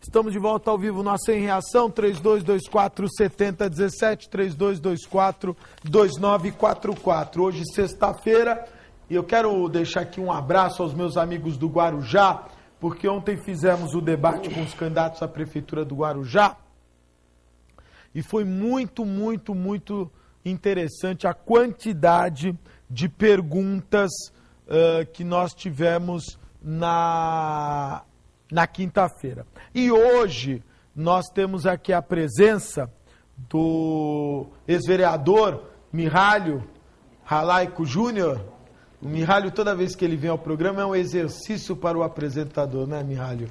Estamos de volta ao vivo no Sem Reação, 3224-7017, 3224-2944. Hoje, sexta-feira, e eu quero deixar aqui um abraço aos meus amigos do Guarujá, porque ontem fizemos o debate com os candidatos à Prefeitura do Guarujá, e foi muito interessante a quantidade de perguntas que nós tivemos na quinta-feira. E hoje nós temos aqui a presença do ex-vereador Mihalho Halaico Júnior. O Mihalho, toda vez que ele vem ao programa, é um exercício para o apresentador, né, Mihalho?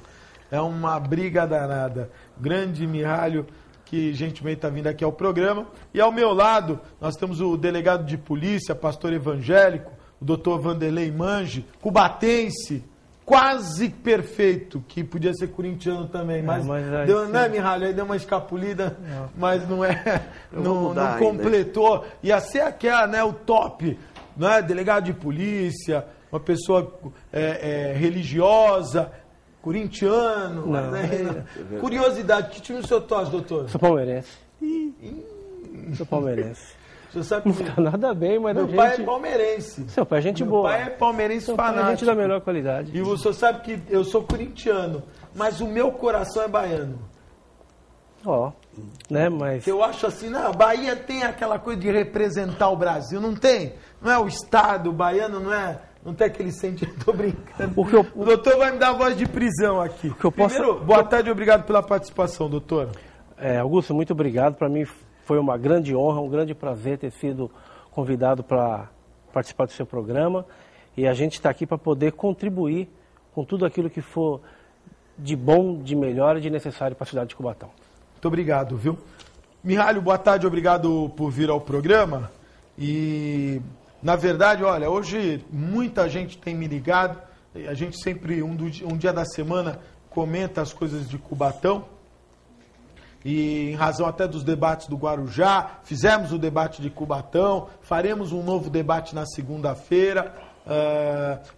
É uma briga danada. Grande Mihalho, que gentilmente está vindo aqui ao programa. E ao meu lado, nós temos o delegado de polícia, pastor evangélico, o doutor Vanderlei Mange, cubatense, quase perfeito, que podia ser corintiano também, mas deu, né, Mihalho? Aí deu uma escapulida, mas não é, não completou. Ia ser aquela, né, o top, né, delegado de polícia, uma pessoa religiosa, corintiano. Né? Curiosidade, que time o senhor torce, doutor? Sou palmeirense. Sou palmeirense. Você sabe não está nada bem, mas meu pai é palmeirense. Seu pai é gente boa. Meu pai é palmeirense fanático. Pai é gente da melhor qualidade. E o senhor sabe que eu sou corintiano, mas o meu coração é baiano. Né, mas... Eu acho assim, a Bahia tem aquela coisa de representar o Brasil, não tem? Não é o estado baiano, não tem aquele sentimento, tô brincando. O doutor vai me dar a voz de prisão aqui. Primeiro, boa tarde e obrigado pela participação, doutor. Augusto, muito obrigado. Para mim foi uma grande honra, um grande prazer ter sido convidado para participar do seu programa. E a gente está aqui para poder contribuir com tudo aquilo que for de bom, de melhor e de necessário para a cidade de Cubatão. Muito obrigado, viu? Mihalho, boa tarde, obrigado por vir ao programa. E, na verdade, olha, hoje muita gente tem me ligado. A gente sempre, um dia da semana, comenta as coisas de Cubatão. E em razão até dos debates do Guarujá, fizemos o debate de Cubatão, faremos um novo debate na segunda-feira.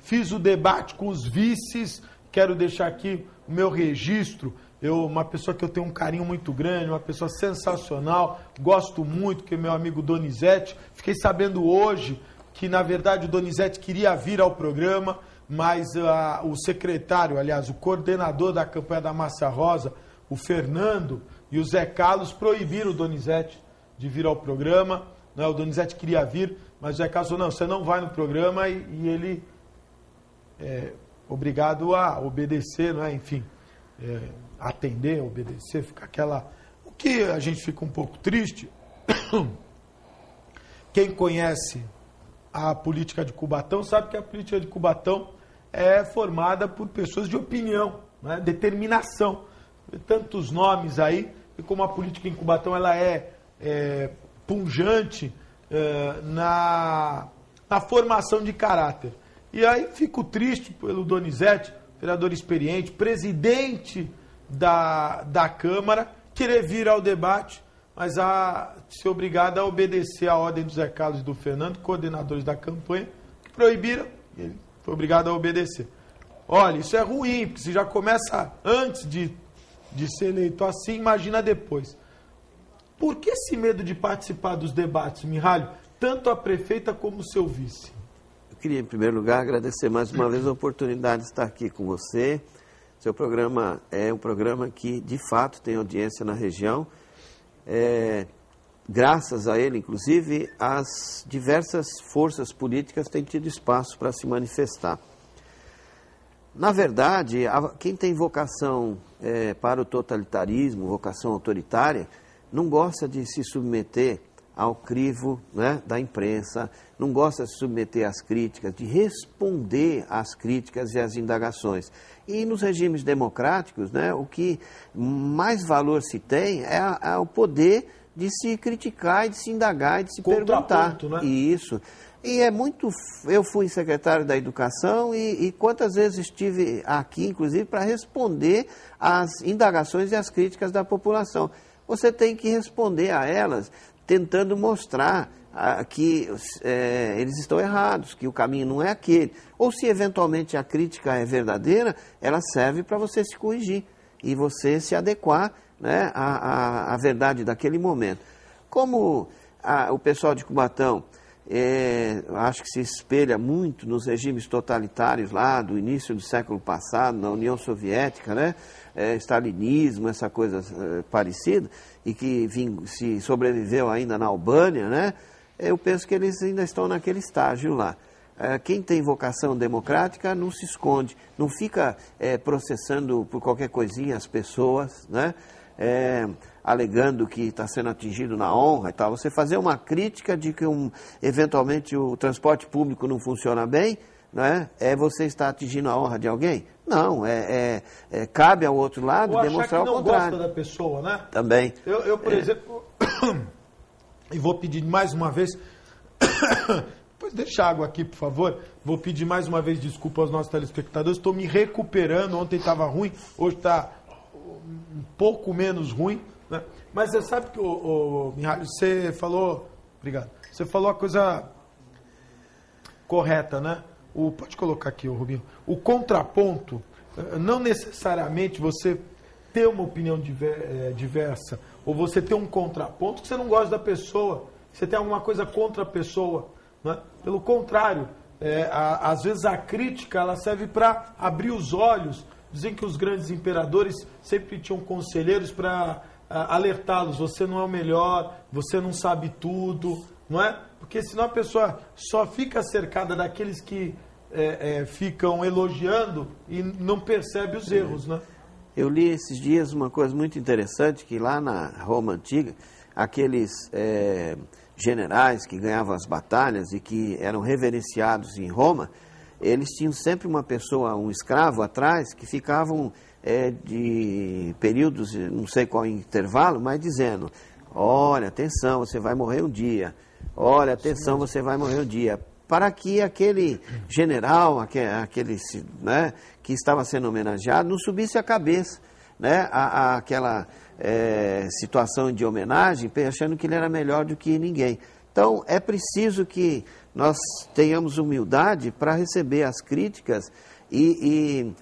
Fiz o debate com os vices, quero deixar aqui o meu registro. Uma pessoa que eu tenho um carinho muito grande, uma pessoa sensacional, gosto muito, que é meu amigo Donizete. Fiquei sabendo hoje que, na verdade, o Donizete queria vir ao programa, mas o secretário, aliás, o coordenador da campanha da Massa Rosa, o Fernando e o Zé Carlos, proibiram o Donizete de vir ao programa. O Donizete queria vir, mas o Zé Carlos falou, não, você não vai no programa, e ele é obrigado a obedecer, enfim, atender, obedecer, fica aquela... O que a gente fica um pouco triste, quem conhece a política de Cubatão sabe que a política de Cubatão é formada por pessoas de opinião, determinação. Tantos nomes aí, e como a política em Cubatão ela é pungente na formação de caráter. E aí fico triste pelo Donizete, vereador experiente, presidente da Câmara, querer vir ao debate, mas ser obrigado a obedecer a ordem do Zé Carlos e do Fernando, coordenadores da campanha, que proibiram, e ele foi obrigado a obedecer. Olha, isso é ruim, porque se já começa antes de ser eleito assim, imagina depois. Por que esse medo de participar dos debates, Mihalho, tanto a prefeita como o seu vice? Eu queria, em primeiro lugar, agradecer mais uma vez a oportunidade de estar aqui com você. Seu programa é um programa que, de fato, tem audiência na região. Graças a ele, inclusive, as diversas forças políticas têm tido espaço para se manifestar. Na verdade, quem tem vocação para o totalitarismo, vocação autoritária, não gosta de se submeter ao crivo, da imprensa, não gosta de se submeter às críticas, de responder às críticas e às indagações. E nos regimes democráticos, o que mais valor se tem é o poder de se criticar, e de se indagar, e de se perguntar. Isso. E eu fui secretário da Educação e quantas vezes estive aqui, inclusive, para responder às indagações e às críticas da população. Você tem que responder a elas tentando mostrar que eles estão errados, que o caminho não é aquele. Ou se eventualmente a crítica é verdadeira, ela serve para você se corrigir. e você se adequar, né, à verdade daquele momento. Como o pessoal de Cubatão, acho que se espelha muito nos regimes totalitários lá do início do século passado, na União Soviética, né? Stalinismo, essa coisa parecida, e que se sobreviveu ainda na Albânia, né? Eu penso que eles ainda estão naquele estágio lá. Quem tem vocação democrática não se esconde, não fica processando por qualquer coisinha as pessoas, né? Alegando que está sendo atingido na honra e tal. Você fazer uma crítica de que eventualmente o transporte público não funciona bem, né? Você está atingindo a honra de alguém? Não, cabe ao outro lado demonstrar o contrário. Ou achar que não gosta da pessoa, né? Também. Eu por exemplo, e vou pedir mais uma vez, depois deixa água aqui, por favor, vou pedir mais uma vez desculpa aos nossos telespectadores, estou me recuperando, ontem estava ruim, hoje está um pouco menos ruim, né? Mas você sabe que, Mihaly, você falou, obrigado, você falou a coisa correta, né? Pode colocar aqui, Rubinho. O contraponto, não necessariamente você ter uma opinião diversa, ou você ter um contraponto que você não gosta da pessoa, você tem alguma coisa contra a pessoa, né? Pelo contrário, às vezes a crítica ela serve para abrir os olhos. Dizem que os grandes imperadores sempre tinham conselheiros para alertá-los. Você não é o melhor, você não sabe tudo, não é? Porque senão a pessoa só fica cercada daqueles que ficam elogiando e não percebe os erros, né? Eu li esses dias uma coisa muito interessante, que lá na Roma Antiga, aqueles generais que ganhavam as batalhas e que eram reverenciados em Roma, eles tinham sempre uma pessoa, um escravo atrás, que ficavam de períodos, não sei qual intervalo, mas dizendo, olha, atenção, você vai morrer um dia. Olha, atenção, você vai morrer um dia. Para que aquele general, aquele, né, que estava sendo homenageado, não subisse a cabeça, né, àquela situação de homenagem, achando que ele era melhor do que ninguém. Então, é preciso que nós tenhamos humildade para receber as críticas e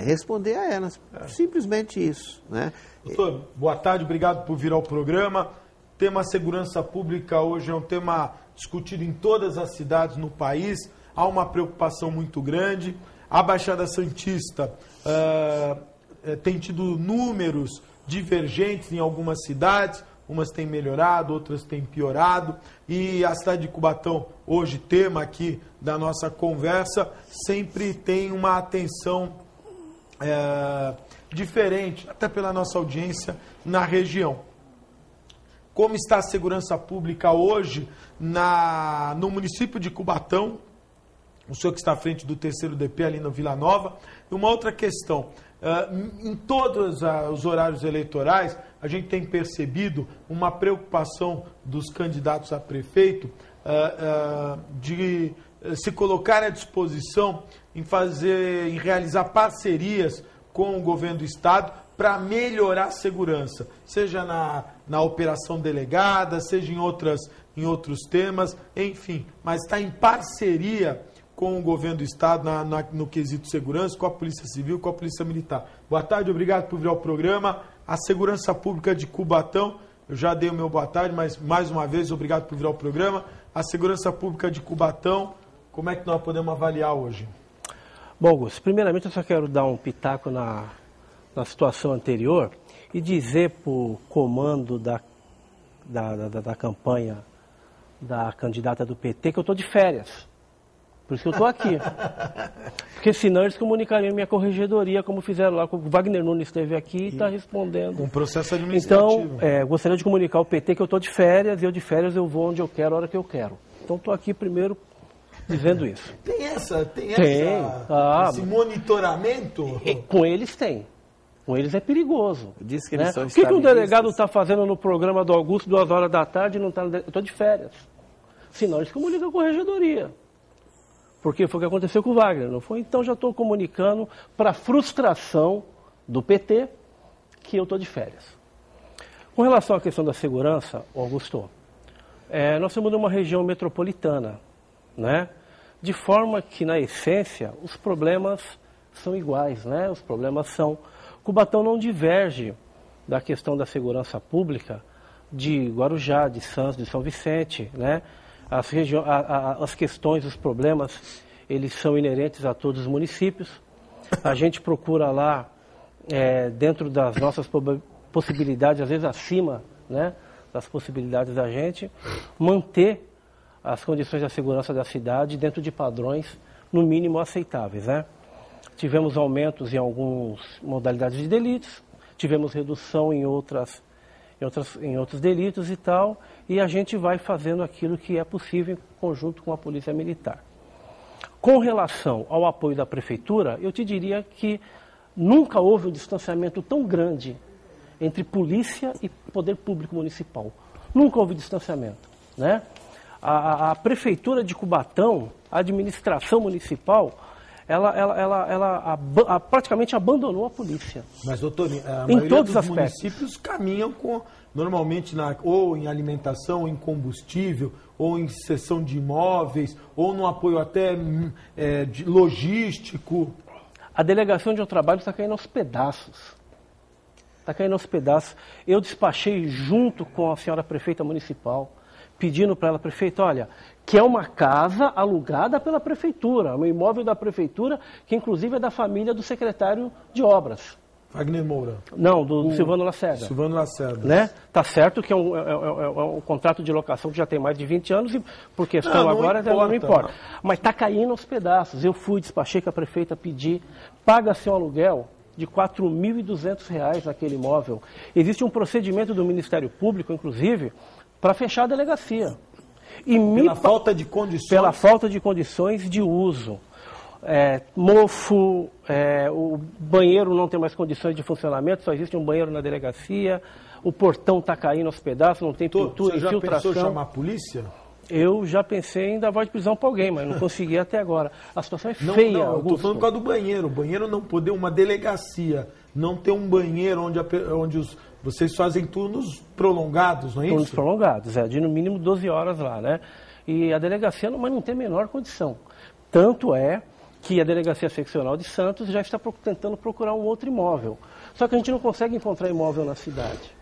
responder a elas. Simplesmente isso, né? Doutor, boa tarde, obrigado por vir ao programa. O tema segurança pública hoje é um tema discutido em todas as cidades no país. Há uma preocupação muito grande. A Baixada Santista tem tido números divergentes em algumas cidades. Umas têm melhorado, outras têm piorado. E a cidade de Cubatão, hoje, tema aqui da nossa conversa, sempre tem uma atenção diferente, até pela nossa audiência na região. Como está a segurança pública hoje no município de Cubatão? O senhor que está à frente do 3º DP ali no Vila Nova. E uma outra questão, em todos os horários eleitorais, a gente tem percebido uma preocupação dos candidatos a prefeito de se colocar à disposição em realizar parcerias com o governo do Estado para melhorar a segurança, seja na operação delegada, seja em outros temas, enfim, mas está em parceria com o governo do Estado no quesito segurança, com a Polícia Civil, com a Polícia Militar. Boa tarde, obrigado por vir ao programa. A segurança pública de Cubatão, eu já dei o meu boa tarde, mas mais uma vez, obrigado por vir ao programa. A segurança pública de Cubatão, como é que nós podemos avaliar hoje? Bom, Augusto, primeiramente eu só quero dar um pitaco na situação anterior e dizer para o comando da campanha da candidata do PT que eu estou de férias. Por isso que eu estou aqui. Porque senão eles comunicariam minha corregedoria, como fizeram lá. O Wagner Nunes esteve aqui e está respondendo. Um processo administrativo. Então, gostaria de comunicar ao PT que eu estou de férias, e eu de férias eu vou onde eu quero, a hora que eu quero. Então, estou aqui primeiro dizendo isso. Tem esse monitoramento? Com eles tem. Com eles é perigoso. Diz que eles são O que o delegado está fazendo no programa do Augusto, 2 horas da tarde, e não está... Eu estou de férias. Senão eles comunicam com a corregedoria. Porque foi o que aconteceu com o Wagner, não foi? Então já estou comunicando para frustração do PT que eu estou de férias. Com relação à questão da segurança, Augusto, nós estamos numa região metropolitana, né? De forma que, na essência, os problemas são iguais, né? Os problemas são Cubatão não diverge da questão da segurança pública de Guarujá, de Santos, de São Vicente, né? As questões, os problemas, eles são inerentes a todos os municípios. A gente procura lá, dentro das nossas possibilidades, às vezes acima, né, das possibilidades da gente, manter as condições da segurança da cidade dentro de padrões, no mínimo, aceitáveis, né? Tivemos aumentos em algumas modalidades de delitos, tivemos redução em outros delitos e tal, e a gente vai fazendo aquilo que é possível em conjunto com a Polícia Militar. Com relação ao apoio da Prefeitura, eu te diria que nunca houve um distanciamento tão grande entre polícia e poder público municipal. Nunca houve distanciamento, né? A Prefeitura de Cubatão, a administração municipal, ela praticamente abandonou a polícia. Mas, doutor, a em maioria todos dos os aspectos. municípios caminham normalmente ou em alimentação, em combustível, ou em cessão de imóveis, ou no apoio até logístico. A delegação de um trabalho está caindo aos pedaços. Está caindo aos pedaços. Eu despachei junto com a senhora prefeita municipal, pedindo para ela, prefeita, olha, que é uma casa alugada pela prefeitura, um imóvel da prefeitura, que inclusive é da família do secretário de obras. Wagner Moura. Não, do Silvano Lacerda. Silvano Lacerda. Né? Tá certo que é um contrato de locação que já tem mais de 20 anos e por questão agora não importa. Mas está caindo aos pedaços. Eu fui, despachei com a prefeita, pedi, paga-se um aluguel de R$ 4.200 naquele imóvel. Existe um procedimento do Ministério Público, inclusive, para fechar a delegacia. Pela falta de condições? Pela falta de condições de uso. Mofo, o banheiro não tem mais condições de funcionamento, só existe um banheiro na delegacia, o portão está caindo aos pedaços, não tem pintura, infiltração. Você já pensou em chamar a polícia? Eu já pensei em dar voz de prisão para alguém, mas não consegui até agora. A situação é feia. Não, eu estou falando por causa do banheiro. O banheiro não poder, uma delegacia, não ter um banheiro onde vocês fazem turnos prolongados, não é isso? Turnos prolongados, de no mínimo 12 horas lá, né? E a delegacia mas não tem a menor condição. Tanto é que a Delegacia Seccional de Santos já está tentando procurar um outro imóvel. Só que a gente não consegue encontrar imóvel na cidade.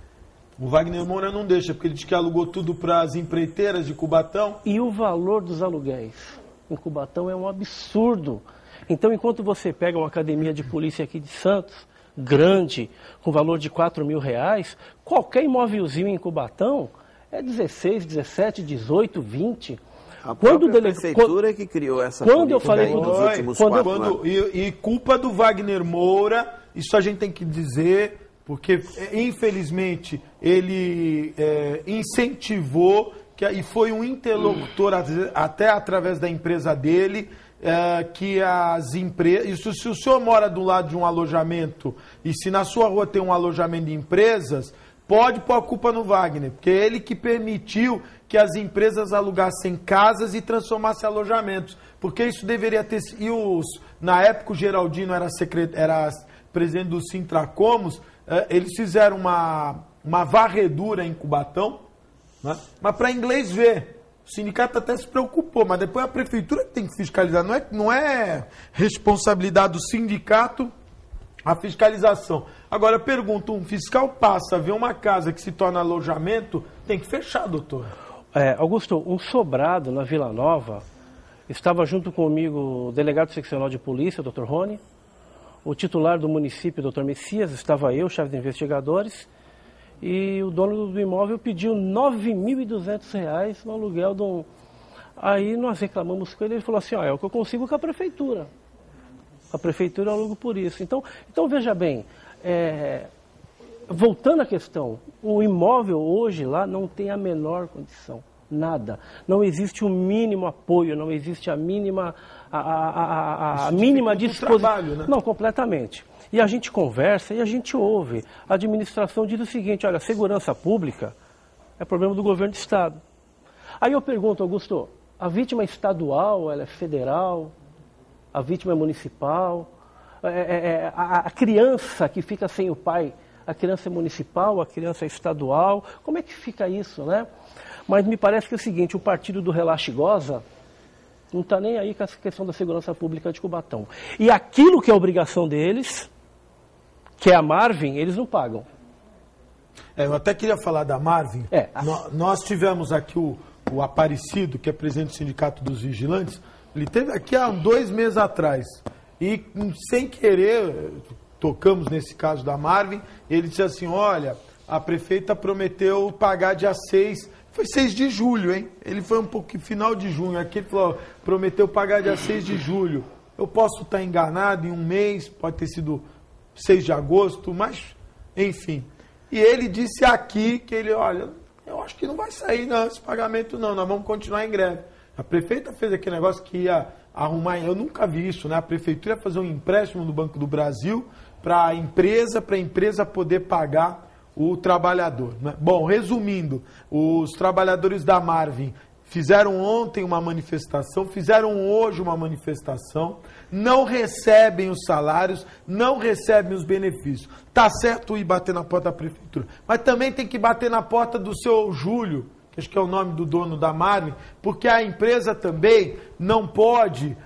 O Wagner Moura não deixa, porque ele diz que alugou tudo para as empreiteiras de Cubatão. E o valor dos aluguéis em Cubatão é um absurdo. Então, enquanto você pega uma academia de polícia aqui de Santos, grande, com valor de R$ 4.000, qualquer imóvelzinho em Cubatão é 16, 17, 18, 20. A própria prefeitura que criou essa política eu falei nos últimos 4 anos. E culpa do Wagner Moura, isso a gente tem que dizer, porque infelizmente ele incentivou e foi um interlocutor até através da empresa dele, que as empresas... Se o senhor mora do lado de um alojamento e se na sua rua tem um alojamento de empresas, pode pôr a culpa no Wagner, porque é ele que permitiu que as empresas alugassem casas e transformassem em alojamentos. Porque isso deveria ter... Na época o Geraldino era presidente do Sintracomos, eles fizeram uma varredura em Cubatão, né? Mas para inglês ver. O sindicato até se preocupou, mas depois a prefeitura tem que fiscalizar. Não é responsabilidade do sindicato a fiscalização. Agora eu pergunto, um fiscal passa a ver uma casa que se torna alojamento, tem que fechar, doutor. Augusto, um sobrado na Vila Nova, estava junto comigo o delegado seccional de polícia, o Dr. Rony, o titular do município, o Dr. Messias, estava eu, chefe de investigadores, e o dono do imóvel pediu R$ 9.200 no aluguel de um... Aí nós reclamamos com ele, ele falou assim, é o que eu consigo com a prefeitura. A prefeitura aluga por isso. Então veja bem, voltando à questão, o imóvel hoje lá não tem a menor condição, nada. Não existe o mínimo apoio, não existe a mínima disposição. Né? Não, completamente. E a gente conversa e a gente ouve. A administração diz o seguinte, olha, segurança pública é problema do governo do Estado. Aí eu pergunto, Augusto, a vítima é estadual, ela é federal? A vítima é municipal? A criança que fica sem o pai, a criança é municipal, a criança é estadual? Como é que fica isso, né? Mas me parece que é o seguinte, o partido do Relaxa e Goza não está nem aí com essa questão da segurança pública de Cubatão. E aquilo que é obrigação deles, que é a Marvin, eles não pagam. Eu até queria falar da Marvin. Nós tivemos aqui o Aparecido, que é presidente do Sindicato dos Vigilantes. Ele esteve aqui há 2 meses atrás. E, sem querer, tocamos nesse caso da Marvin. Ele disse assim, olha, a prefeita prometeu pagar dia 6. Foi 6 de julho, hein? Ele foi um pouco final de junho. Aqui ele falou, prometeu pagar dia 6 de julho. Eu posso estar enganado em um mês, pode ter sido 6 de agosto, mas, enfim. E ele disse aqui que ele, olha, eu acho que não vai sair não, esse pagamento não, nós vamos continuar em greve. A prefeita fez aquele negócio que ia arrumar, eu nunca vi isso, né? A prefeitura ia fazer um empréstimo no Banco do Brasil para a empresa poder pagar o trabalhador, né? Bom, resumindo, os trabalhadores da Marvin fizeram ontem uma manifestação, fizeram hoje uma manifestação, não recebem os salários, não recebem os benefícios. Tá certo ir bater na porta da prefeitura, mas também tem que bater na porta do seu Júlio, que acho que é o nome do dono da Marvin, porque a empresa também não pode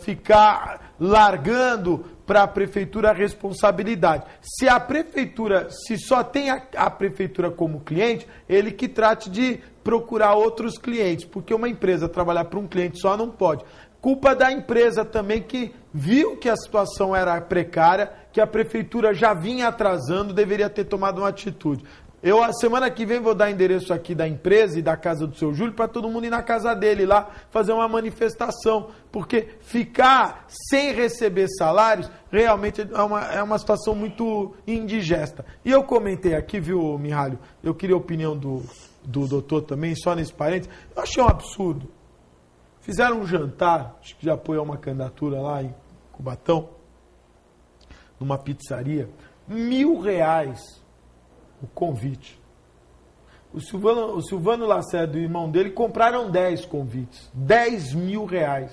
ficar largando para a prefeitura a responsabilidade. Se a prefeitura, se só tem a prefeitura como cliente, ele que trate de procurar outros clientes, porque uma empresa trabalhar para um cliente só não pode. Culpa da empresa também, que viu que a situação era precária, que a prefeitura já vinha atrasando, deveria ter tomado uma atitude. Eu, a semana que vem, vou dar endereço aqui da empresa e da casa do seu Júlio para todo mundo ir na casa dele lá fazer uma manifestação. Porque ficar sem receber salários realmente é uma situação muito indigesta. E eu comentei aqui, viu, Mihalho? Eu queria a opinião do doutor também, só nesse parênteses. Eu achei um absurdo. Fizeram um jantar, acho que já apoiou uma candidatura lá em Cubatão, numa pizzaria, R$1.000. O convite. O Silvano Lacerda e o irmão dele compraram 10 convites. R$10.000.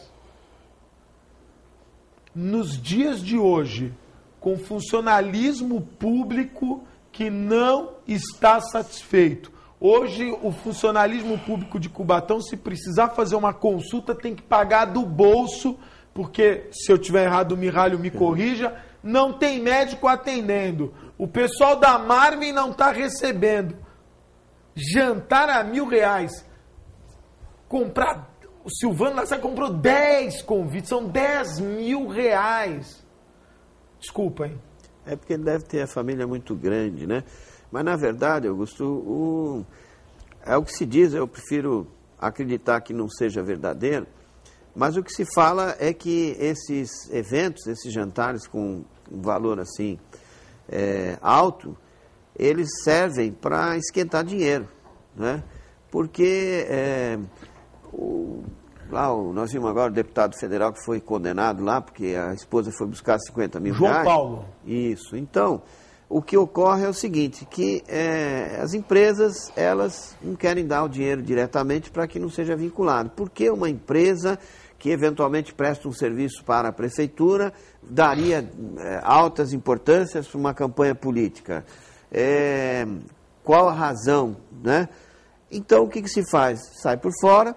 Nos dias de hoje, com funcionalismo público que não está satisfeito. Hoje, o funcionalismo público de Cubatão, se precisar fazer uma consulta, tem que pagar do bolso, porque, se eu tiver errado, o Mihalho me corrija, não tem médico atendendo. O pessoal da Marvin não está recebendo. Jantar a R$1.000. Comprar. O Silvano Lacerda comprou 10 convites. São R$10.000. Desculpa, hein? É porque ele deve ter a família muito grande, né? Mas, na verdade, Augusto, é o que se diz, eu prefiro acreditar que não seja verdadeiro, mas o que se fala é que esses eventos, esses jantares com um valor assim alto, eles servem para esquentar dinheiro, né? Porque nós vimos agora o deputado federal que foi condenado lá, porque a esposa foi buscar R$50.000. João Paulo. Isso. Então, o que ocorre é o seguinte, que as empresas, elas não querem dar o dinheiro diretamente para que não seja vinculado. Porque uma empresa que eventualmente presta um serviço para a prefeitura daria altas importâncias para uma campanha política? Qual a razão, né? Então, o que se faz? Sai por fora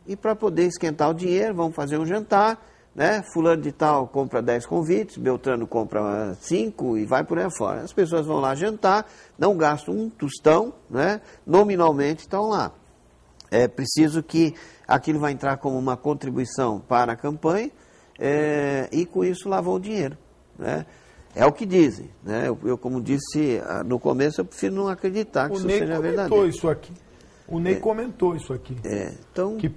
e, para poder esquentar o dinheiro, vamos fazer um jantar, né? Fulano de tal compra 10 convites, Beltrano compra 5 e vai por aí fora. As pessoas vão lá jantar, não gastam um tostão, né? Nominalmente estão lá. É preciso que aquilo vai entrar como uma contribuição para a campanha e com isso lá vão o dinheiro, né? É o que dizem, né? Eu, como disse no começo, eu prefiro não acreditar que isso seja verdadeiro. O Ney comentou isso aqui. Então, que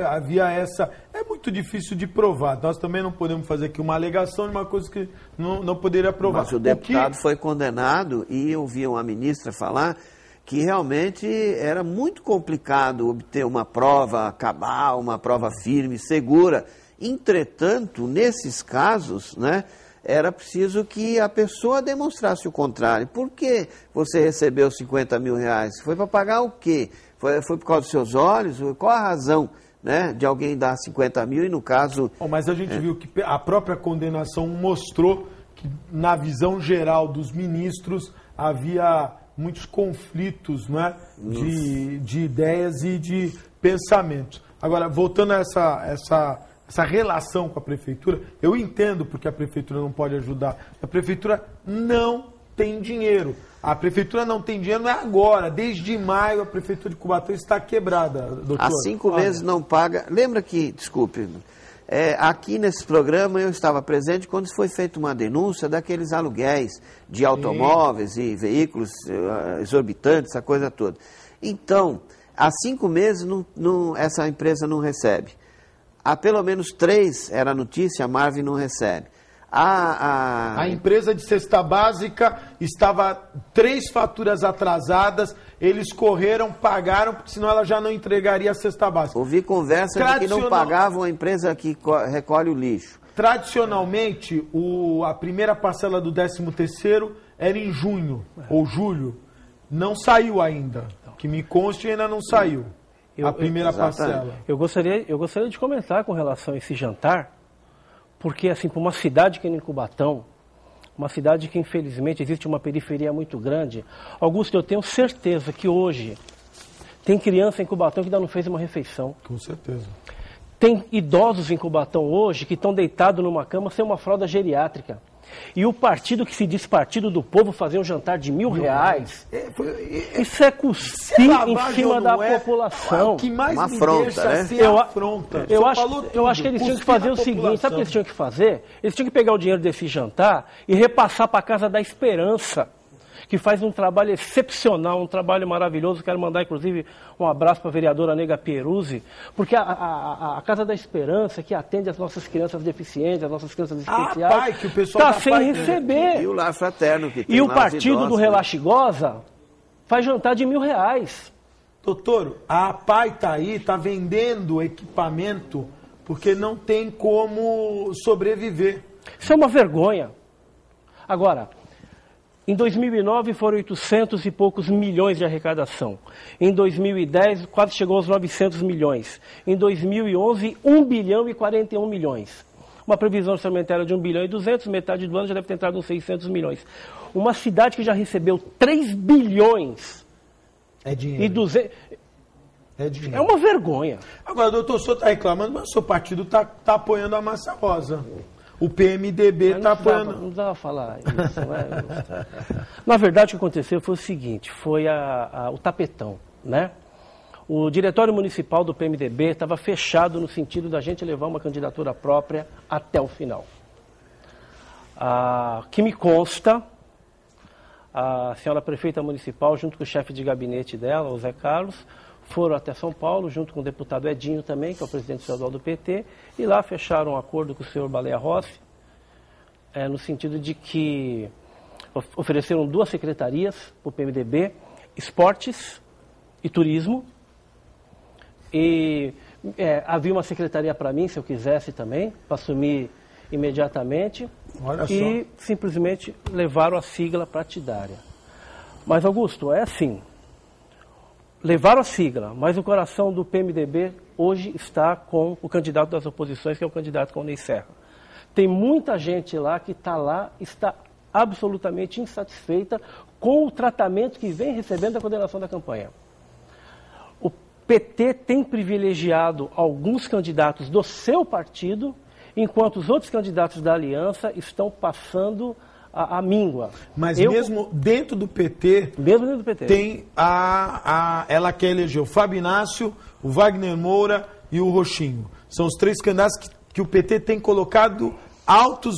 havia essa... É muito difícil de provar. Nós também não podemos fazer aqui uma alegação de uma coisa que não poderia provar. Mas o deputado foi condenado e eu ouvi uma ministra falar que realmente era muito complicado obter uma prova cabal, uma prova firme, segura. Entretanto, nesses casos, né, era preciso que a pessoa demonstrasse o contrário. Por que você recebeu R$50.000? Foi para pagar o quê? Foi por causa dos seus olhos? Qual a razão, né, de alguém dar 50.000 e no caso... Mas a gente viu que a própria condenação mostrou que na visão geral dos ministros havia muitos conflitos, né, de ideias e de pensamentos. Agora, voltando a essa relação com a prefeitura, eu entendo porque a prefeitura não pode ajudar. A prefeitura não tem dinheiro. A prefeitura não tem dinheiro, não é agora. Desde maio a prefeitura de Cubatão está quebrada, doutor. Há 5 meses não paga. Lembra que, desculpe, aqui nesse programa eu estava presente quando foi feita uma denúncia daqueles aluguéis de automóveis e veículos exorbitantes, essa coisa toda. Então, há 5 meses essa empresa não recebe. Há pelo menos 3, era a notícia, a Marvin não recebe. A empresa de cesta básica estava 3 faturas atrasadas, eles correram, pagaram, porque senão ela já não entregaria a cesta básica. Ouvi conversa de que não pagavam a empresa que recolhe o lixo. Tradicionalmente, a primeira parcela do 13º era em junho ou julho. Não saiu ainda. Que me conste, ainda não saiu. A primeira parcela. Eu gostaria de comentar com relação a esse jantar, porque, assim, para uma cidade que nem Cubatão, uma cidade que, infelizmente, existe uma periferia muito grande, Augusto, eu tenho certeza que hoje tem criança em Cubatão que ainda não fez uma refeição. Com certeza. Tem idosos em Cubatão hoje que estão deitados numa cama sem uma fralda geriátrica. E o partido que se diz Partido do Povo fazer um jantar de R$1.000, isso é cuspir em cima da população. O que mais uma me afronta, deixa né? assim, afronta. Eu acho que eles tinham que fazer o seguinte, sabe o que eles tinham que fazer? Eles tinham que pegar o dinheiro desse jantar e repassar para a Casa da Esperança, que faz um trabalho excepcional, um trabalho maravilhoso. Quero mandar, inclusive, um abraço para a vereadora Nega Peruzzi, porque a Casa da Esperança, que atende as nossas crianças deficientes, as nossas crianças especiais, está sem receber. E o Lar Fraterno, que tem e o partido do Relaxe Goza faz jantar de R$1.000. Doutor, a APAI está aí, está vendendo equipamento, porque não tem como sobreviver. Isso é uma vergonha. Agora, em 2009 foram 800 e poucos milhões de arrecadação. Em 2010 quase chegou aos 900 milhões. Em 2011, 1 bilhão e 41 milhões. Uma previsão orçamentária de 1 bilhão e 200, metade do ano já deve ter entrado uns 600 milhões. Uma cidade que já recebeu 3 bilhões é dinheiro. E 200... É dinheiro. É uma vergonha. Agora, doutor, o senhor está reclamando, mas o seu partido está apoiando a Massa Rosa. O PMDB está apoiando... Não precisava falar isso, né? Na verdade, o que aconteceu foi o seguinte, foi o tapetão, né? O diretório municipal do PMDB estava fechado no sentido da gente levar uma candidatura própria até o final. Que me consta, a senhora prefeita municipal, junto com o chefe de gabinete dela, o Zé Carlos, foram até São Paulo, junto com o deputado Edinho também, que é o presidente estadual do PT, e lá fecharam um acordo com o senhor Baleia Rossi, no sentido de que ofereceram 2 secretarias para o PMDB, esportes e turismo, e havia uma secretaria para mim, se eu quisesse também, para assumir imediatamente, e simplesmente levaram a sigla partidária. Mas, Augusto, é assim... Levaram a sigla, mas o coração do PMDB hoje está com o candidato das oposições, que é o candidato Condei Serra. Tem muita gente lá que está lá, está absolutamente insatisfeita com o tratamento que vem recebendo da coordenação da campanha. O PT tem privilegiado alguns candidatos do seu partido, enquanto os outros candidatos da aliança estão passando a míngua. Mas mesmo dentro do PT, tem ela quer eleger o Fábio Inácio, o Wagner Moura e o Rochinho. São os 3 candidatos que o PT tem colocado altos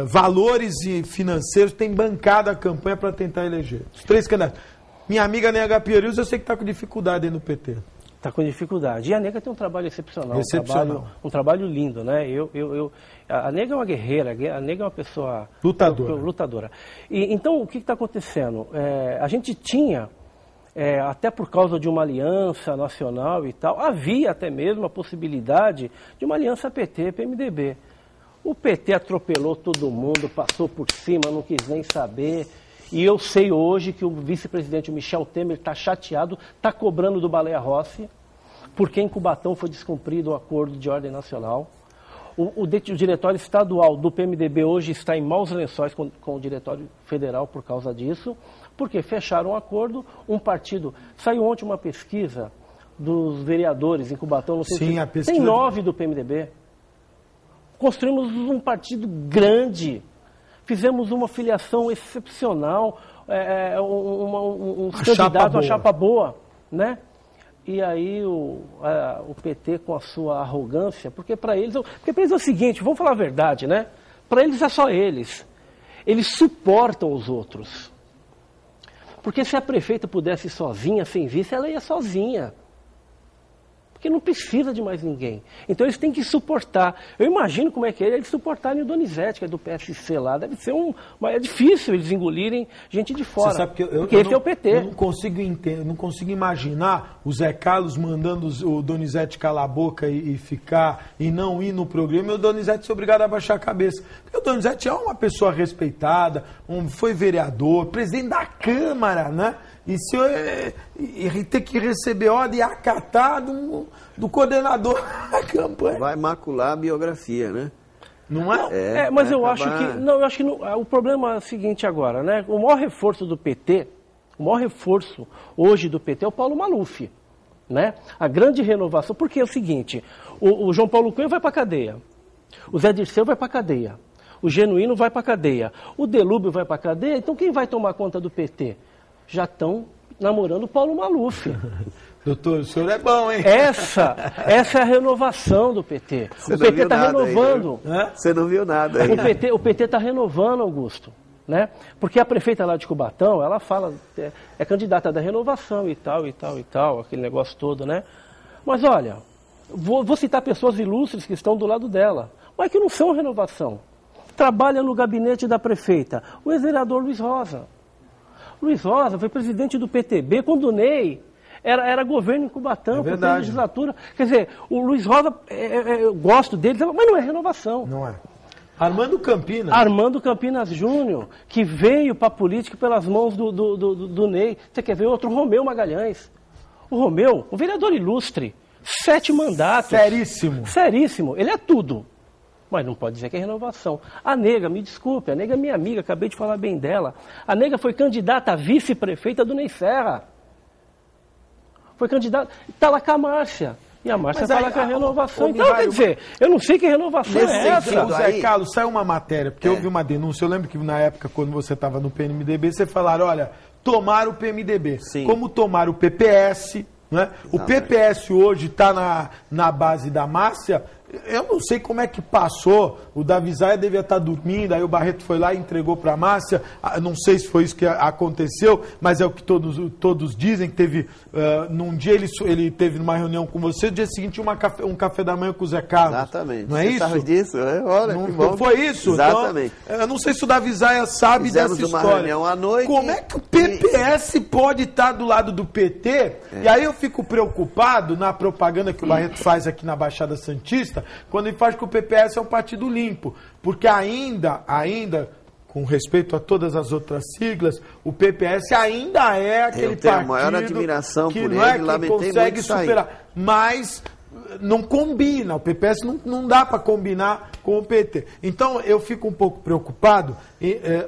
valores financeiros, tem bancado a campanha para tentar eleger. Os 3 candidatos. Minha amiga Nega Peruzzi, eu sei que está com dificuldade dentro do PT. Está com dificuldade. E a Nega tem um trabalho excepcional. Um trabalho lindo, né? A Nega é uma guerreira, a Nega é uma pessoa... Lutadora. E, então, o que está acontecendo? A gente tinha, até por causa de uma aliança nacional e tal, havia até mesmo a possibilidade de uma aliança PT-PMDB. O PT atropelou todo mundo, passou por cima, não quis nem saber... E eu sei hoje que o vice-presidente Michel Temer está chateado, está cobrando do Baleia Rossi, porque em Cubatão foi descumprido o acordo de ordem nacional. O diretório estadual do PMDB hoje está em maus lençóis com o diretório federal por causa disso, porque fecharam um acordo, um partido... Saiu ontem uma pesquisa dos vereadores em Cubatão, não sei Sim, se a pesquisa... tem 9 do PMDB. Construímos um partido grande, fizemos uma filiação excepcional, um candidato, uma chapa boa, né? E aí o PT com a sua arrogância, porque para eles é o seguinte, vamos falar a verdade, né? Para eles é só eles. Eles suportam os outros. Porque se a prefeita pudesse ir sozinha, sem vice, ela ia sozinha. Porque não precisa de mais ninguém. Então eles têm que suportar. Eu imagino como é que é eles suportarem o Donizete, que é do PSC lá. Deve ser é difícil eles engolirem gente de fora. Você sabe que porque esse é o PT. Eu não consigo entender, não consigo imaginar o Zé Carlos mandando o Donizete calar a boca e ficar, e não ir no programa, e o Donizete ser obrigado a baixar a cabeça. Porque o Donizete é uma pessoa respeitada, foi vereador, presidente da Câmara, né? E se eu ter que receber ordem e acatar do coordenador da campanha. Vai macular a biografia, né? Não é? Mas eu acho que. Não, eu acho que o problema é o seguinte agora, né? O maior reforço do PT, o maior reforço hoje do PT é o Paulo Maluf. Né? A grande renovação, porque é o seguinte, o João Paulo Cunha vai para a cadeia, o Zé Dirceu vai para a cadeia, o Genuíno vai para a cadeia, o Delúbio vai para a cadeia, então quem vai tomar conta do PT? Já estão namorando o Paulo Maluf. Doutor, o senhor é bom, hein? Essa é a renovação do PT. O PT está renovando. Você não viu nada aí. O PT está renovando, Augusto. Né? Porque a prefeita lá de Cubatão, ela fala, é candidata da renovação e tal, aquele negócio todo, né? Mas olha, vou citar pessoas ilustres que estão do lado dela, mas que não são renovação. Trabalha no gabinete da prefeita, o ex-vereador Luiz Rosa. Luiz Rosa foi presidente do PTB quando o Ney era governo em Cubatão, foi legislatura. Quer dizer, o Luiz Rosa, eu gosto dele, mas não é renovação. Não é. Armando Campinas. Armando Campinas Júnior, que veio para a política pelas mãos do Ney. Você quer ver outro? Romeu Magalhães. O Romeu, um vereador ilustre, 7 mandatos. Seríssimo. Seríssimo. Ele é tudo. Mas não pode dizer que é renovação. A Nega, me desculpe, a Nega é minha amiga, acabei de falar bem dela. A Nega foi candidata a vice-prefeita do Ney Serra. Foi candidata. Está lá com a Márcia. E a Márcia fala que é renovação. Então, quer dizer, eu não sei que renovação é essa. Zé Carlos, saiu uma matéria, porque houve uma denúncia. Eu lembro que na época, quando você estava no PMDB, você falaram, olha, tomaram o PMDB. Sim. Como tomaram o PPS, né? O PPS hoje está na base da Márcia. Eu não sei como é que passou, o Davisaia devia estar dormindo, aí o Barreto foi lá e entregou para a Márcia, não sei se foi isso que aconteceu, mas é o que todos dizem, que teve, num dia ele teve numa reunião com você, no dia seguinte um café da manhã com o Zé Carlos. Exatamente. Não é isso? Sabe disso? Olha, não, que bom. Foi isso? Exatamente. Então, eu não sei se o Davisaia sabe Fizemos dessa uma história. reunião à noite. Como é que o PPS pode estar do lado do PT? E aí eu fico preocupado na propaganda que o Barreto faz aqui na Baixada Santista, quando ele faz que o PPS é um partido limpo. Porque ainda, com respeito a todas as outras siglas, o PPS ainda é aquele partido a maior admiração que por não é ele, que consegue superar. Mas não combina, o PPS não dá para combinar com o PT. Então eu fico um pouco preocupado.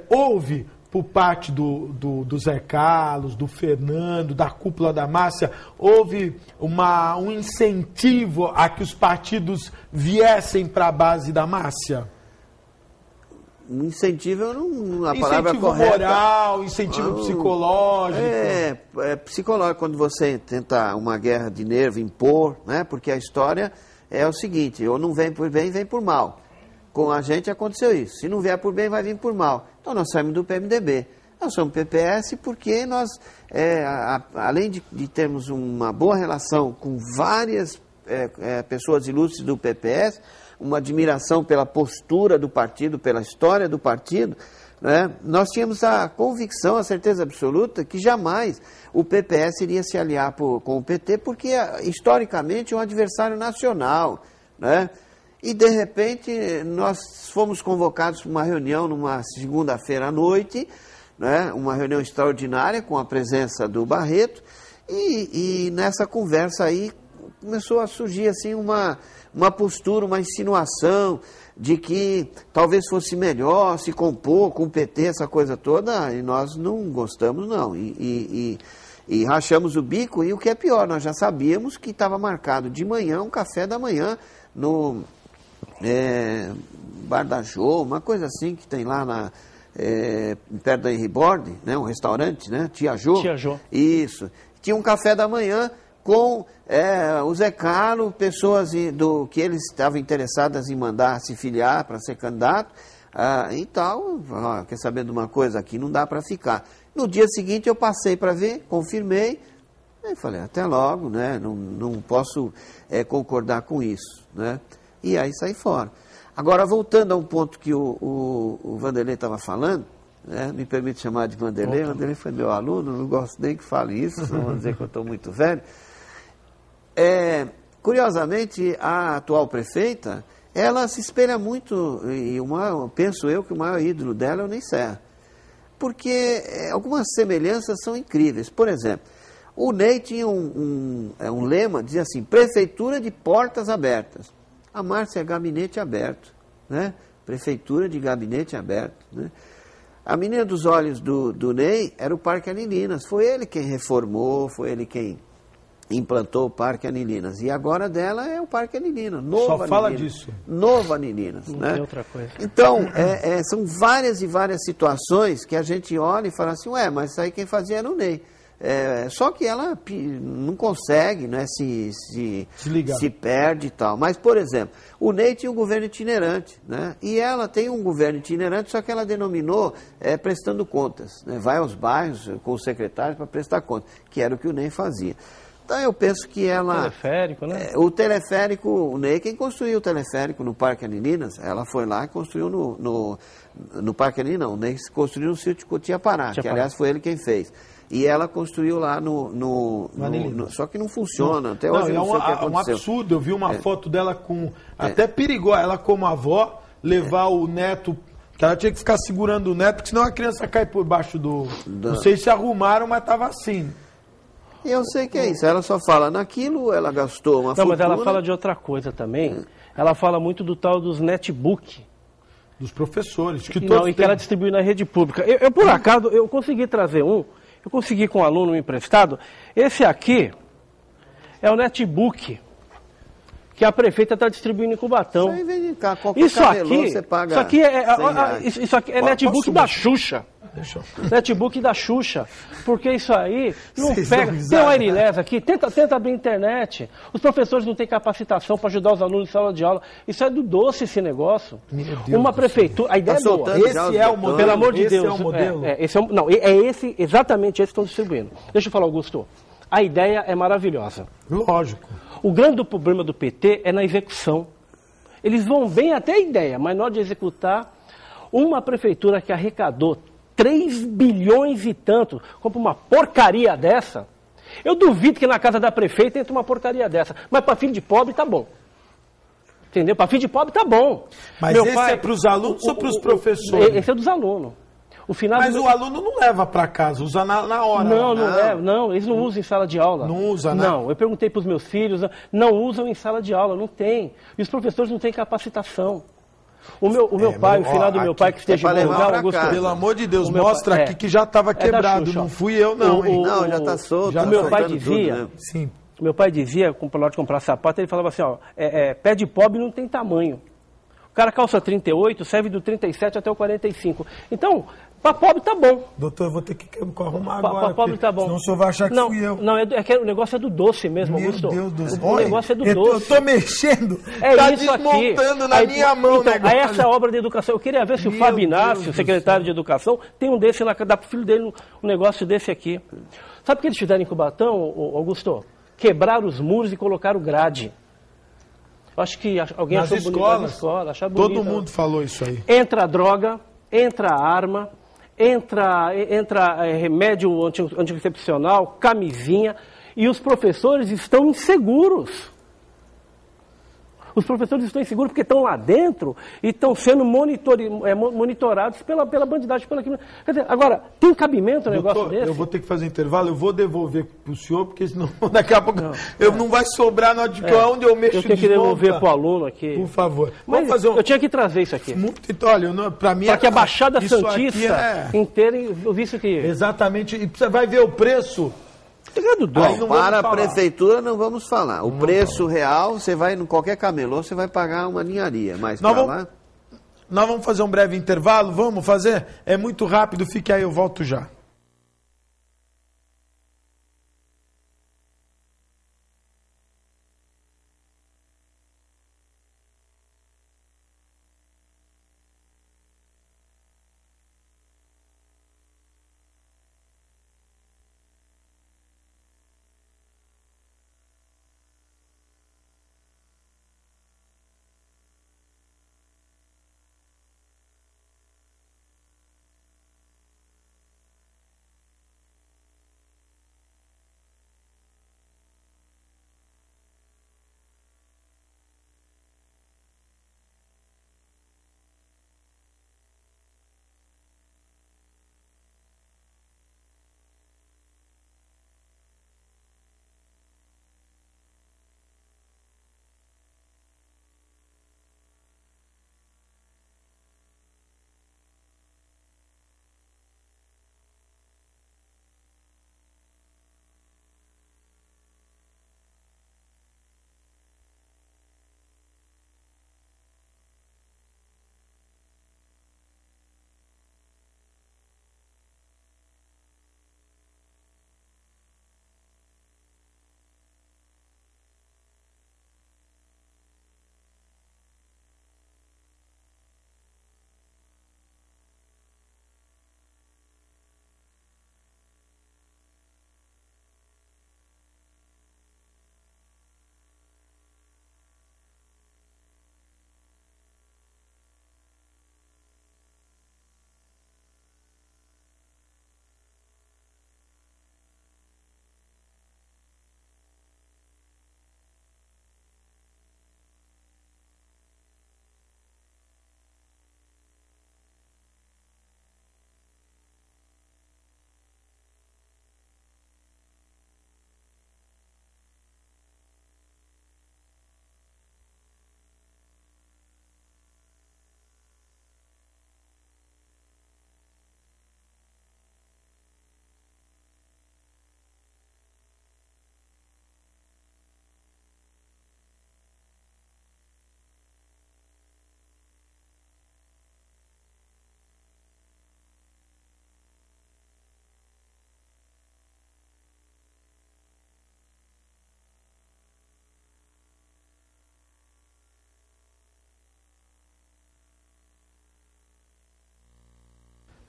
Houve, por parte do Zé Carlos, do Fernando, da cúpula da Márcia, houve um incentivo a que os partidos viessem para a base da Márcia? Um incentivo, a palavra incentivo correta... moral, incentivo psicológico. Psicológico, quando você tenta uma guerra de nervo, impor, né? Porque a história é o seguinte, ou não vem por bem, vem por mal. Com a gente aconteceu isso. Se não vier por bem, vai vir por mal. Então nós saímos do PMDB. Nós somos PPS porque nós, além de termos uma boa relação com várias pessoas ilustres do PPS, uma admiração pela postura do partido, pela história do partido, né? Nós tínhamos a convicção, a certeza absoluta que jamais o PPS iria se aliar com o PT, porque historicamente é um adversário nacional, né? E, de repente, nós fomos convocados para uma reunião numa segunda-feira à noite, né, uma reunião extraordinária com a presença do Barreto, e nessa conversa aí começou a surgir assim, uma postura, uma insinuação de que talvez fosse melhor se compor com o PT, essa coisa toda, e nós não gostamos, não. E E rachamos o bico, e o que é pior, nós já sabíamos que estava marcado de manhã, um café da manhã, no Bar da Jô, uma coisa assim que tem lá perto da Henry Borde, né, um restaurante, né, Tia Jô. Tia Jô. Isso. Tinha um café da manhã com o Zé Carlos, pessoas que eles estavam interessadas em mandar se filiar para ser candidato, e tal. Quer saber de uma coisa? Aqui não dá para ficar. No dia seguinte eu passei para ver, confirmei, e falei, até logo, né, não posso concordar com isso, né, e aí saí fora. Agora, voltando a um ponto que o Vanderlei estava falando, né, me permite chamar de Vanderlei, Vanderlei foi meu aluno, não gosto nem que fale isso, não vou dizer que eu estou muito velho. Curiosamente, a atual prefeita, ela se espelha muito, e penso eu que o maior ídolo dela é o Ney Serra, porque algumas semelhanças são incríveis. Por exemplo, o Ney tinha um lema, dizia assim, prefeitura de portas abertas. A Márcia é gabinete aberto, né? Prefeitura de gabinete aberto, né? A menina dos olhos do Ney era o Parque Anilinas. Foi ele quem reformou, foi ele quem implantou o Parque Anilinas. E agora dela é o Parque Anilinas. Só fala disso. Novo Anilinas. Não né? tem outra coisa. Então, são várias e várias situações que a gente olha e fala assim, mas isso aí quem fazia era o Ney. Só que ela não consegue, né, se perde e tal. Mas, por exemplo, o Ney tinha um governo itinerante, né, e ela tem um governo itinerante, só que ela denominou prestando contas. Né, vai aos bairros com os secretários para prestar contas, que era o que o Ney fazia. Então eu penso que ela... O teleférico, né? O teleférico, o Ney, quem construiu o teleférico no Parque Anilinas, ela foi lá e construiu no Parque Anilinas, não, o Ney construiu no sítio Cotia-Pará, que aliás foi ele quem fez. E ela construiu lá só que não funciona, até hoje não sei o que aconteceu. Um absurdo, eu vi uma foto dela com... Até perigou ela como avó levar o neto, que ela tinha que ficar segurando o neto, porque senão a criança cai por baixo Não sei se arrumaram, mas estava assim. Eu sei que é isso, ela só fala naquilo, ela gastou uma fortuna. Mas ela fala de outra coisa também, ela fala muito do tal dos netbook. Dos professores. Que ela distribui na rede pública. Eu por acaso, eu consegui trazer eu consegui com um aluno emprestado. Esse aqui é o netbook que a prefeita está distribuindo em Cubatão. Isso aqui, você paga isso aqui é netbook da Xuxa. Netbook da Xuxa, porque isso aí não pega. Tem o Airilés aqui, tenta abrir a internet. Os professores não têm capacitação para ajudar os alunos em sala de aula. Isso é do doce esse negócio. Uma prefeitura, a ideia é boa. Esse é o modelo. Pelo amor de Deus. Esse é o modelo. Exatamente esse que estão distribuindo. Deixa eu falar, Augusto. A ideia é maravilhosa. Lógico. O grande problema do PT é na execução. Eles vão bem até a ideia, mas na hora de executar, uma prefeitura que arrecadou 3 bilhões e tanto, compra uma porcaria dessa. Eu duvido que na casa da prefeita entre uma porcaria dessa. Mas para filho de pobre tá bom. Entendeu? Para filho de pobre tá bom. Mas esse é para os alunos ou para os professores? Esse é dos alunos. Mas o aluno não leva para casa, usa na hora. Não, eles não usam em sala de aula. Não usa, né? Não, eu perguntei para os meus filhos, não usam em sala de aula, não tem. E os professores não têm capacitação. O meu pai, o final do meu pai que esteja em bom lugar, Augusto. Pelo amor de Deus, mostra aqui que já estava quebrado, não fui eu não, hein? Não, já está solto. O meu pai dizia, tudo, né? Sim. Meu pai dizia, na hora de comprar sapato, ele falava assim, pé de pobre não tem tamanho. O cara calça 38, serve do 37 até o 45. Então, para pobre tá bom. Doutor, eu vou ter que arrumar agora. Para pobre tá bom. Senão o senhor vai achar que fui eu. Não, o negócio é do doce mesmo, Augusto. Meu Deus do céu. O negócio é do doce. Eu tô mexendo. Tá isso desmontando aqui. Na minha mão, então, essa é a obra de educação. Eu queria ver se o Fábio Inácio, secretário de Educação, tem um desse, dá pro filho dele um negócio desse aqui. Sabe o que eles fizeram em Cubatão, Augusto? Quebraram os muros e colocaram grade. Eu acho que alguém nas achou escolas, bonito. Nas escolas, achou bonito. Todo mundo falou isso aí. Entra droga, entra arma, entra remédio anticoncepcional, camisinha, e os professores estão inseguros. Os professores estão inseguros porque estão lá dentro e estão sendo monitorados pela bandidagem. Quer dizer, agora, tem cabimento um negócio desse? Eu vou ter que fazer intervalo, eu vou devolver para o senhor, porque senão daqui a pouco não vai sobrar onde eu mexo. Eu tenho que devolver para o aluno aqui. Por favor. Mas eu tinha que trazer isso aqui. Olha, para mim... Para que a Baixada Santista inteira eu vi isso aqui. Exatamente. E você vai ver o preço... Não, para a prefeitura não vamos falar. O preço real, você vai em qualquer camelô, você vai pagar uma ninharia. Mas para lá... Nós vamos fazer um breve intervalo, vamos fazer? É muito rápido, fique aí, eu volto já.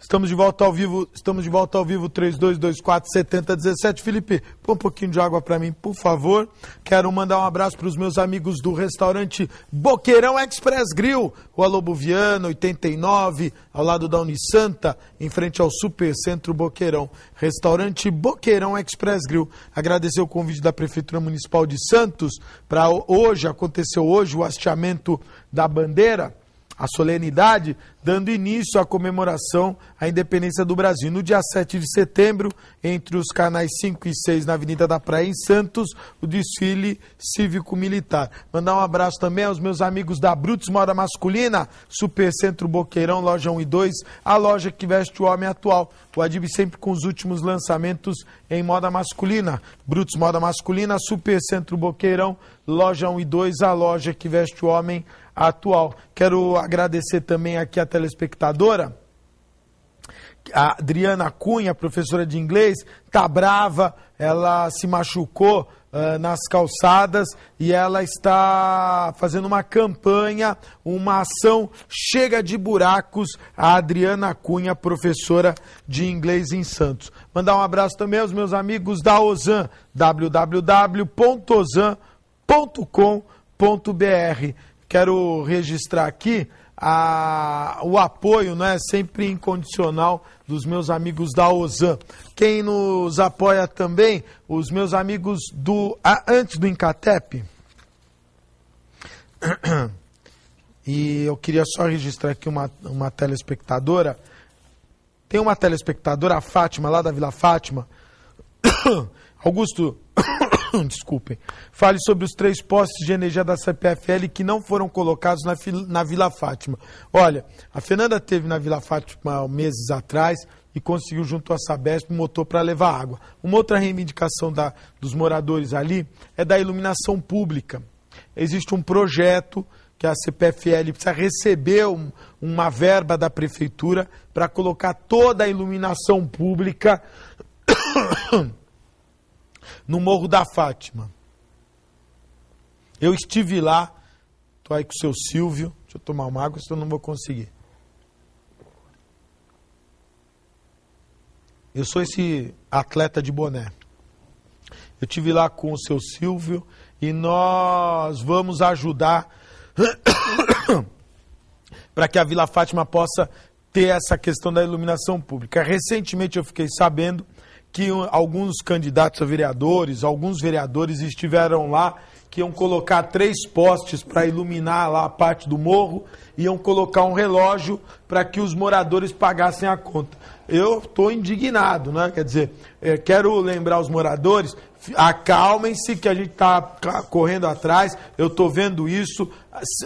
Estamos de volta ao vivo, 3224-7017. Felipe, põe um pouquinho de água para mim, por favor. Quero mandar um abraço para os meus amigos do restaurante Boqueirão Express Grill, Rua Lobo Viana, 89, ao lado da Unisanta, em frente ao Supercentro Boqueirão. Restaurante Boqueirão Express Grill. Agradecer o convite da Prefeitura Municipal de Santos para aconteceu hoje o hasteamento da bandeira, a solenidade, dando início à comemoração à independência do Brasil. No dia 7 de setembro, entre os canais 5 e 6 na Avenida da Praia, em Santos, o desfile cívico-militar. Mandar um abraço também aos meus amigos da Brutus Moda Masculina, Supercentro Boqueirão, loja 1 e 2, a loja que veste o homem atual. O Adib sempre com os últimos lançamentos em moda masculina. Brutus Moda Masculina, Supercentro Boqueirão, loja 1 e 2, a loja que veste o homem atual. Quero agradecer também aqui a telespectadora, a Adriana Cunha, professora de inglês, tá brava, ela se machucou nas calçadas e ela está fazendo uma campanha, uma ação chega de buracos, a Adriana Cunha, professora de inglês em Santos. Mandar um abraço também aos meus amigos da Ozan, www.ozan.com.br. Quero registrar aqui o apoio, né, sempre incondicional dos meus amigos da Ozan. Quem nos apoia também, os meus amigos antes do Incatep. E eu queria só registrar aqui uma telespectadora. Tem uma telespectadora, a Fátima, lá da Vila Fátima. Augusto, Desculpem. Fale sobre os 3 postes de energia da CPFL que não foram colocados na Vila Fátima. Olha, a Fernanda teve na Vila Fátima meses atrás e conseguiu junto à Sabesp um motor para levar água. Uma outra reivindicação dos moradores ali é da iluminação pública. Existe um projeto que a CPFL precisa receber uma verba da prefeitura para colocar toda a iluminação pública no Morro da Fátima. Eu estive lá, estou aí com o seu Silvio, deixa eu tomar uma água, senão eu não vou conseguir. Eu sou esse atleta de boné. Eu estive lá com o seu Silvio e nós vamos ajudar para que a Vila Fátima possa ter essa questão da iluminação pública. Recentemente eu fiquei sabendo que alguns candidatos a vereadores, alguns vereadores estiveram lá, que iam colocar 3 postes para iluminar lá a parte do morro, iam colocar um relógio para que os moradores pagassem a conta. Eu estou indignado, né? Quer dizer, quero lembrar os moradores, acalmem-se que a gente está correndo atrás, eu estou vendo isso,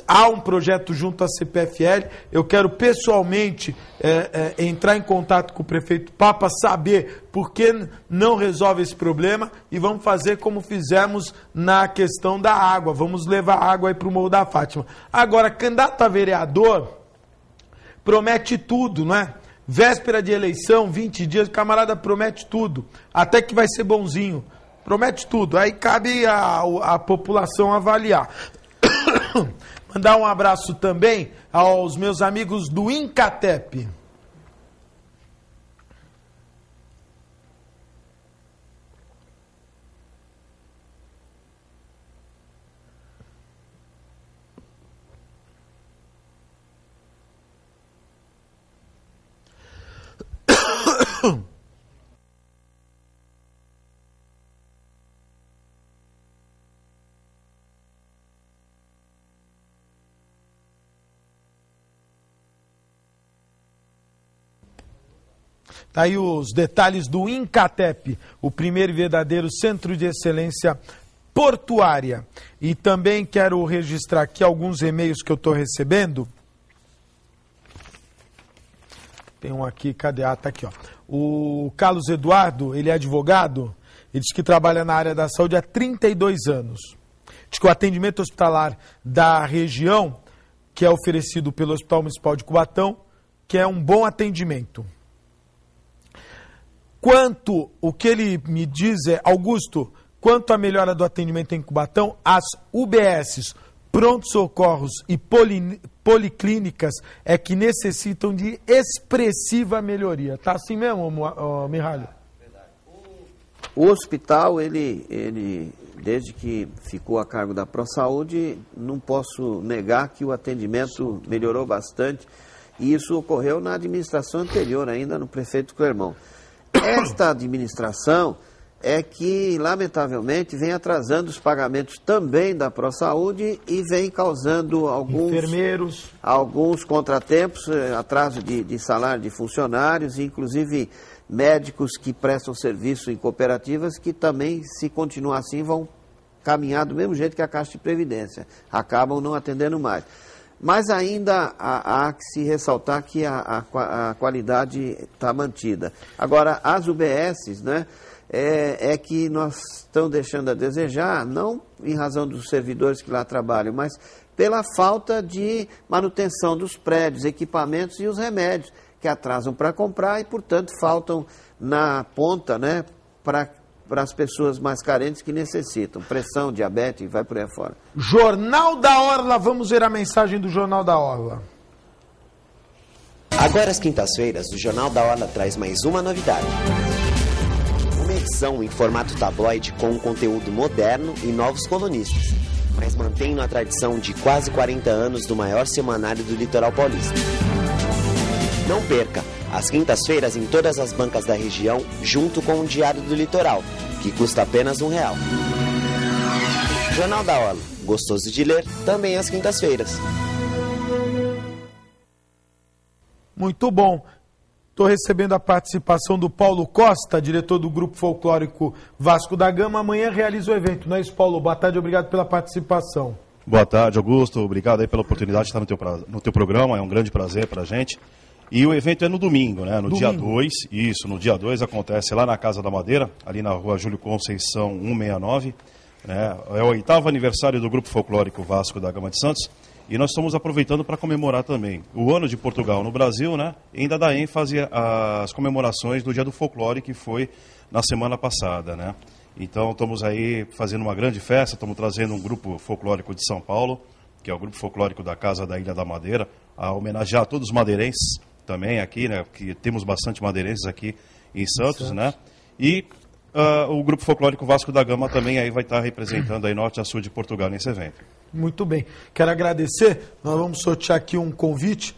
há um projeto junto à CPFL, eu quero pessoalmente entrar em contato com o prefeito Papa, saber por que não resolve esse problema e vamos fazer como fizemos na questão da água, vamos levar água aí para o Morro da Fátima. Agora, candidato a vereador promete tudo, não é? Véspera de eleição, 20 dias, o camarada promete tudo, até que vai ser bonzinho. Promete tudo, aí cabe a população avaliar. Mandar um abraço também aos meus amigos do Incatep. Tá aí os detalhes do Incatep, o primeiro e verdadeiro centro de excelência portuária. E também quero registrar aqui alguns e-mails que eu estou recebendo. Tem um aqui, cadê? Ah, tá aqui, ó. O Carlos Eduardo, ele é advogado, ele diz que trabalha na área da saúde há 32 anos. Diz que o atendimento hospitalar da região, que é oferecido pelo Hospital Municipal de Cubatão, que é um bom atendimento. O que ele me diz é, Augusto, quanto à melhora do atendimento em Cubatão, as UBSs, pronto-socorros e policlínicas é que necessitam de expressiva melhoria. Tá assim mesmo, Mihalho? O hospital, ele, desde que ficou a cargo da ProSaúde, não posso negar que o atendimento melhorou bastante. E isso ocorreu na administração anterior, ainda no prefeito Clermont. Esta administração é que, lamentavelmente, vem atrasando os pagamentos também da ProSaúde e vem causando alguns contratempos, atraso de salário de funcionários, inclusive médicos que prestam serviço em cooperativas que também, se continuar assim, vão caminhar do mesmo jeito que a Caixa de Previdência. Acabam não atendendo mais. Mas ainda há que se ressaltar que a qualidade está mantida. Agora, as UBSs, né, é que nós estamos deixando a desejar, não em razão dos servidores que lá trabalham, mas pela falta de manutenção dos prédios, equipamentos e os remédios, que atrasam para comprar e, portanto, faltam na ponta, né, para as pessoas mais carentes que necessitam. Pressão, diabetes, vai por aí fora. Jornal da Orla, vamos ver a mensagem do Jornal da Orla. Agora às quintas-feiras, o Jornal da Orla traz mais uma novidade. Uma edição em formato tabloide com um conteúdo moderno e novos colunistas, mas mantendo a tradição de quase 40 anos do maior semanário do litoral paulista. Não perca, às quintas-feiras em todas as bancas da região, junto com o Diário do Litoral, que custa apenas R$1. Jornal da Orla, gostoso de ler, também às quintas-feiras. Muito bom. Estou recebendo a participação do Paulo Costa, diretor do Grupo Folclórico Vasco da Gama. Amanhã realiza o evento, não é isso, Paulo? Boa tarde, obrigado pela participação. Boa tarde, Augusto. Obrigado aí pela oportunidade de estar no teu programa. É um grande prazer para a gente. E o evento é no domingo, né? No dia 2. Isso, no dia 2 acontece lá na Casa da Madeira, ali na rua Júlio Conceição 169. Né? É o 8º aniversário do Grupo Folclórico Vasco da Gama de Santos. E nós estamos aproveitando para comemorar também o ano de Portugal no Brasil, né? E ainda dá ênfase às comemorações do Dia do Folclore, que foi na semana passada, né? Então estamos aí fazendo uma grande festa, estamos trazendo um grupo folclórico de São Paulo, que é o Grupo Folclórico da Casa da Ilha da Madeira, a homenagear todos os madeirenses também aqui, né? Que temos bastante madeirenses aqui em Santos, né? E o Grupo Folclórico Vasco da Gama também aí vai estar representando aí norte a sul de Portugal nesse evento. Muito bem. Quero agradecer. Nós vamos sortear aqui um convite.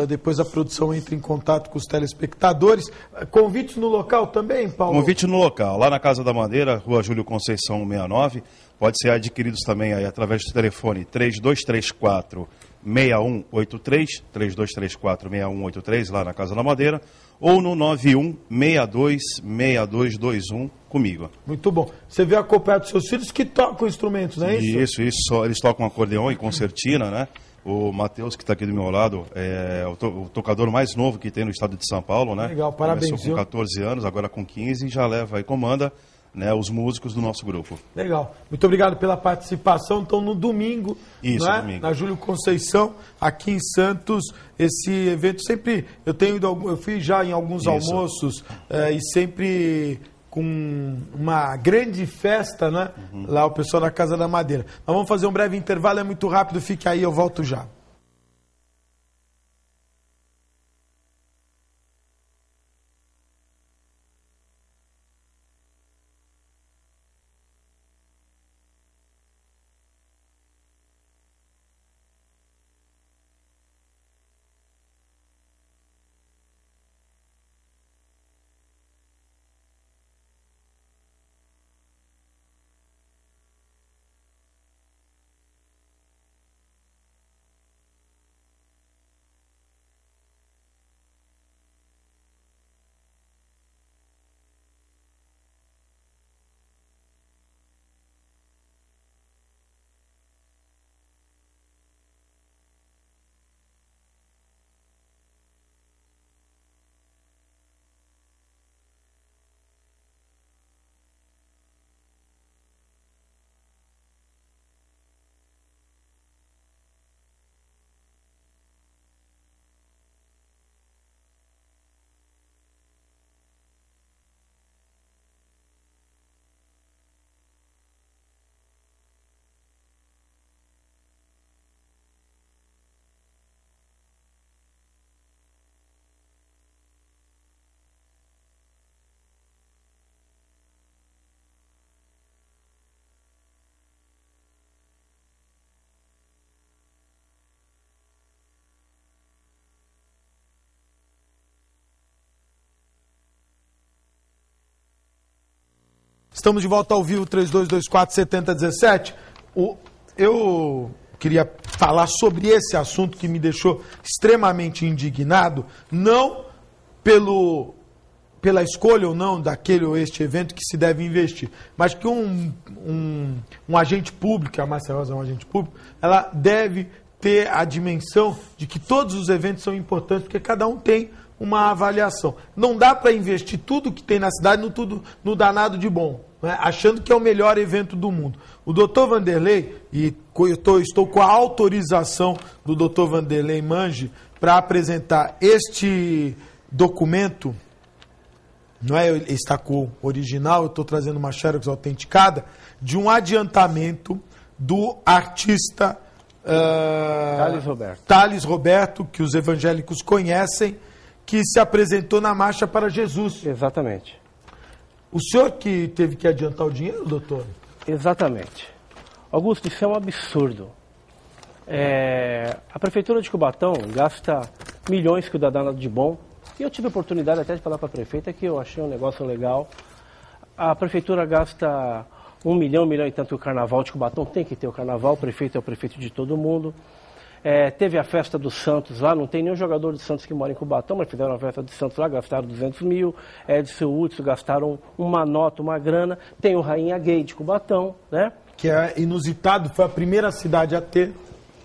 Depois a produção entra em contato com os telespectadores. Convites no local também, Paulo? Convite no local, lá na Casa da Madeira, Rua Júlio Conceição 169. Pode ser adquiridos também aí através do telefone 3234 6183, 3234 6183, lá na Casa da Madeira, ou no 9162 6221 comigo. Muito bom. Você veio acompanhado dos seus filhos que tocam instrumentos, não é isso? Isso. Eles tocam acordeão e concertina, né? O Matheus, que está aqui do meu lado, é o tocador mais novo que tem no estado de São Paulo, né? Legal, parabéns. Começou com 14 anos, agora com 15, e já leva e comanda, né, os músicos do nosso grupo. Legal. Muito obrigado pela participação. Então, no domingo, isso, não é? Domingo. Na Júlio Conceição, aqui em Santos, esse evento sempre... Eu fui já em alguns almoços e sempre... com uma grande festa, né? Lá o pessoal na Casa da Madeira. Nós vamos fazer um breve intervalo, é muito rápido, fique aí, eu volto já. Estamos de volta ao vivo, 3224-7017. Eu queria falar sobre esse assunto que me deixou extremamente indignado, não pela escolha ou não daquele ou este evento que se deve investir, mas que um agente público, a Márcia Rosa é um agente público, ela deve ter a dimensão de que todos os eventos são importantes, porque cada um tem uma avaliação. Não dá para investir tudo que tem na cidade no danado de bom, né? Achando que é o melhor evento do mundo. O doutor Vanderlei, e estou com a autorização do doutor Vanderlei Mange para apresentar este documento, não é está com o original, eu estou trazendo uma xerox autenticada, de um adiantamento do artista Thales Roberto, que os evangélicos conhecem, que se apresentou na Marcha para Jesus. Exatamente. O senhor que teve que adiantar o dinheiro, doutor? Exatamente. Augusto, isso é um absurdo. A Prefeitura de Cubatão gasta milhões que dá danado de bom. E eu tive a oportunidade até de falar para a prefeita que eu achei um negócio legal. A Prefeitura gasta 1 milhão e tanto o Carnaval de Cubatão. Tem que ter o Carnaval, o prefeito é o prefeito de todo mundo. Teve a festa do Santos lá, não tem nenhum jogador do Santos que mora em Cubatão, mas fizeram a festa do Santos lá, gastaram 200 mil, Edson Hudson gastaram uma nota, uma grana, tem o Rainha Gay de Cubatão, né? Que é inusitado, foi a primeira cidade a ter.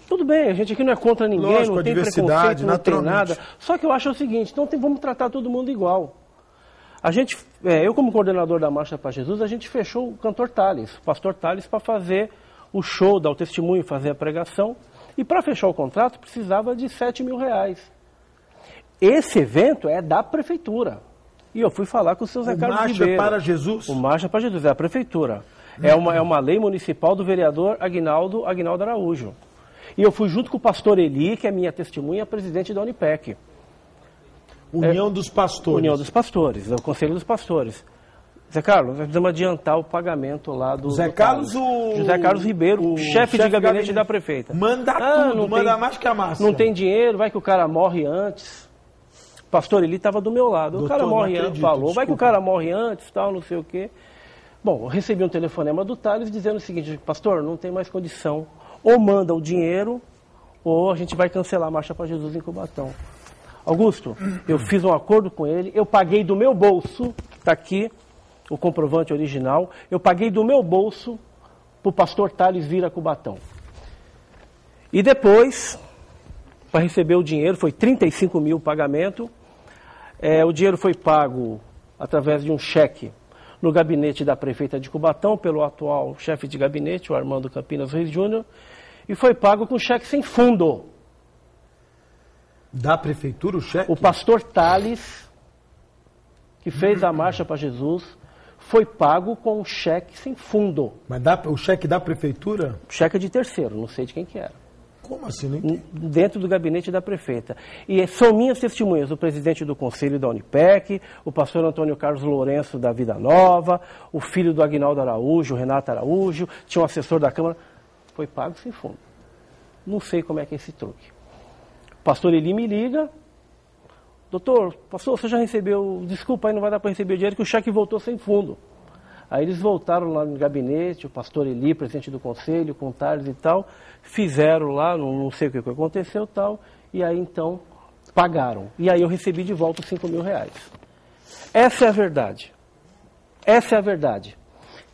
Tudo bem, a gente aqui não é contra ninguém, Lógico, não tem diversidade, preconceito, não tem naturalmente. nada. Só que eu acho o seguinte, então vamos tratar todo mundo igual. Eu como coordenador da Marcha para Jesus, a gente fechou o cantor Thales, o pastor Thales, para fazer o show, dar o testemunho, fazer a pregação. E para fechar o contrato precisava de 7 mil reais. Esse evento é da prefeitura. E eu fui falar com o seu Zé Carlos Ribeiro. Marcha para Jesus? O Marcha para Jesus, é a prefeitura. É uma lei municipal do vereador Aguinaldo Araújo. E eu fui junto com o pastor Eli, que é minha testemunha, presidente da Unipec. União dos Pastores. União dos Pastores, é o Conselho dos Pastores. Zé Carlos, nós precisamos adiantar o pagamento lá do... José Carlos, José Carlos Ribeiro, chefe de gabinete da prefeita. Manda tudo, manda mais que a massa. Não tem dinheiro, vai que o cara morre antes. O pastor Eli estava do meu lado. Doutor, o cara morre antes, falou, desculpa. vai que o cara morre antes, tal, não sei o quê. Bom, eu recebi um telefonema do Thales dizendo o seguinte, pastor, não tem mais condição. Ou manda o dinheiro, ou a gente vai cancelar a Marcha para Jesus em Cubatão. Augusto, eu fiz um acordo com ele, eu paguei do meu bolso, está aqui o comprovante original, eu paguei do meu bolso para o pastor Thales vir a Cubatão. E depois, para receber o dinheiro, foi 35 mil o pagamento, o dinheiro foi pago através de um cheque no gabinete da prefeita de Cubatão, pelo atual chefe de gabinete, o Armando Campinas Reis Júnior, e foi pago com cheque sem fundo. Da prefeitura o cheque? O pastor Thales, que fez a Marcha para Jesus, foi pago com um cheque sem fundo. Mas o cheque da prefeitura? Cheque de terceiro, não sei de quem que era. Como assim? Não entendi. Dentro do gabinete da prefeita. E são minhas testemunhas, o presidente do Conselho da Unipec, o pastor Antônio Carlos Lourenço da Vida Nova, o filho do Aguinaldo Araújo, o Renato Araújo, tinha um assessor da Câmara. Foi pago sem fundo. Não sei como é que é esse truque. O pastor Eli me liga, doutor, pastor, você já recebeu, desculpa aí, não vai dar para receber o dinheiro, que o cheque voltou sem fundo. Aí eles voltaram lá no gabinete, o pastor Eli, presidente do conselho, com o Thales e tal, fizeram lá, não sei o que aconteceu e tal, e aí então pagaram. E aí eu recebi de volta os 5 mil reais. Essa é a verdade. Essa é a verdade.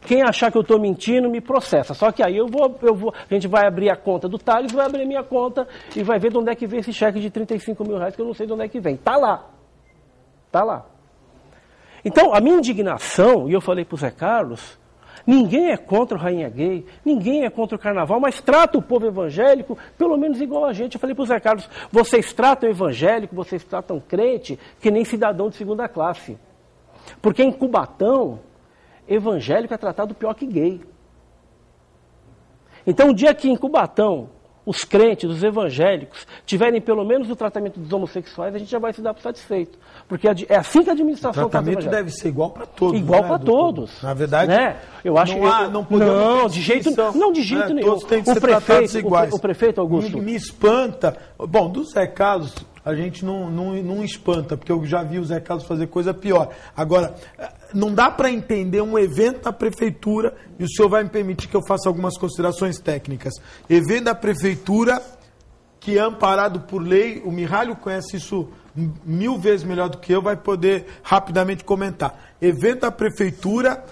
Quem achar que eu estou mentindo, me processa. Só que aí a gente vai abrir a conta do Thales, vai abrir a minha conta e vai ver de onde é que vem esse cheque de 35 mil reais, que eu não sei de onde é que vem. Tá lá. Tá lá. Então, a minha indignação, e eu falei para o Zé Carlos, ninguém é contra o Rainha Gay, ninguém é contra o Carnaval, mas trata o povo evangélico pelo menos igual a gente. Eu falei para o Zé Carlos, vocês tratam evangélico, vocês tratam crente, que nem cidadão de segunda classe. Porque em Cubatão, evangélico é tratado pior que gay. Então, o dia que em Cubatão, os crentes, os evangélicos, tiverem pelo menos o tratamento dos homossexuais, a gente já vai se dar por satisfeito. Porque é assim que a administração... O tratamento deve ser igual para todos. Igual, né, para todos. Na verdade, né? Eu acho não de jeito nenhum. Todos têm que ser tratados iguais. O prefeito Augusto... Me espanta... Bom, do Zé Carlos, a gente não espanta, porque eu já vi o Zé Carlos fazer coisa pior. Agora, não dá para entender um evento da prefeitura, e o senhor vai me permitir que eu faça algumas considerações técnicas. Evento da prefeitura, que é amparado por lei, o Mihalho conhece isso 1000 vezes melhor do que eu, vai poder rapidamente comentar. Evento da prefeitura,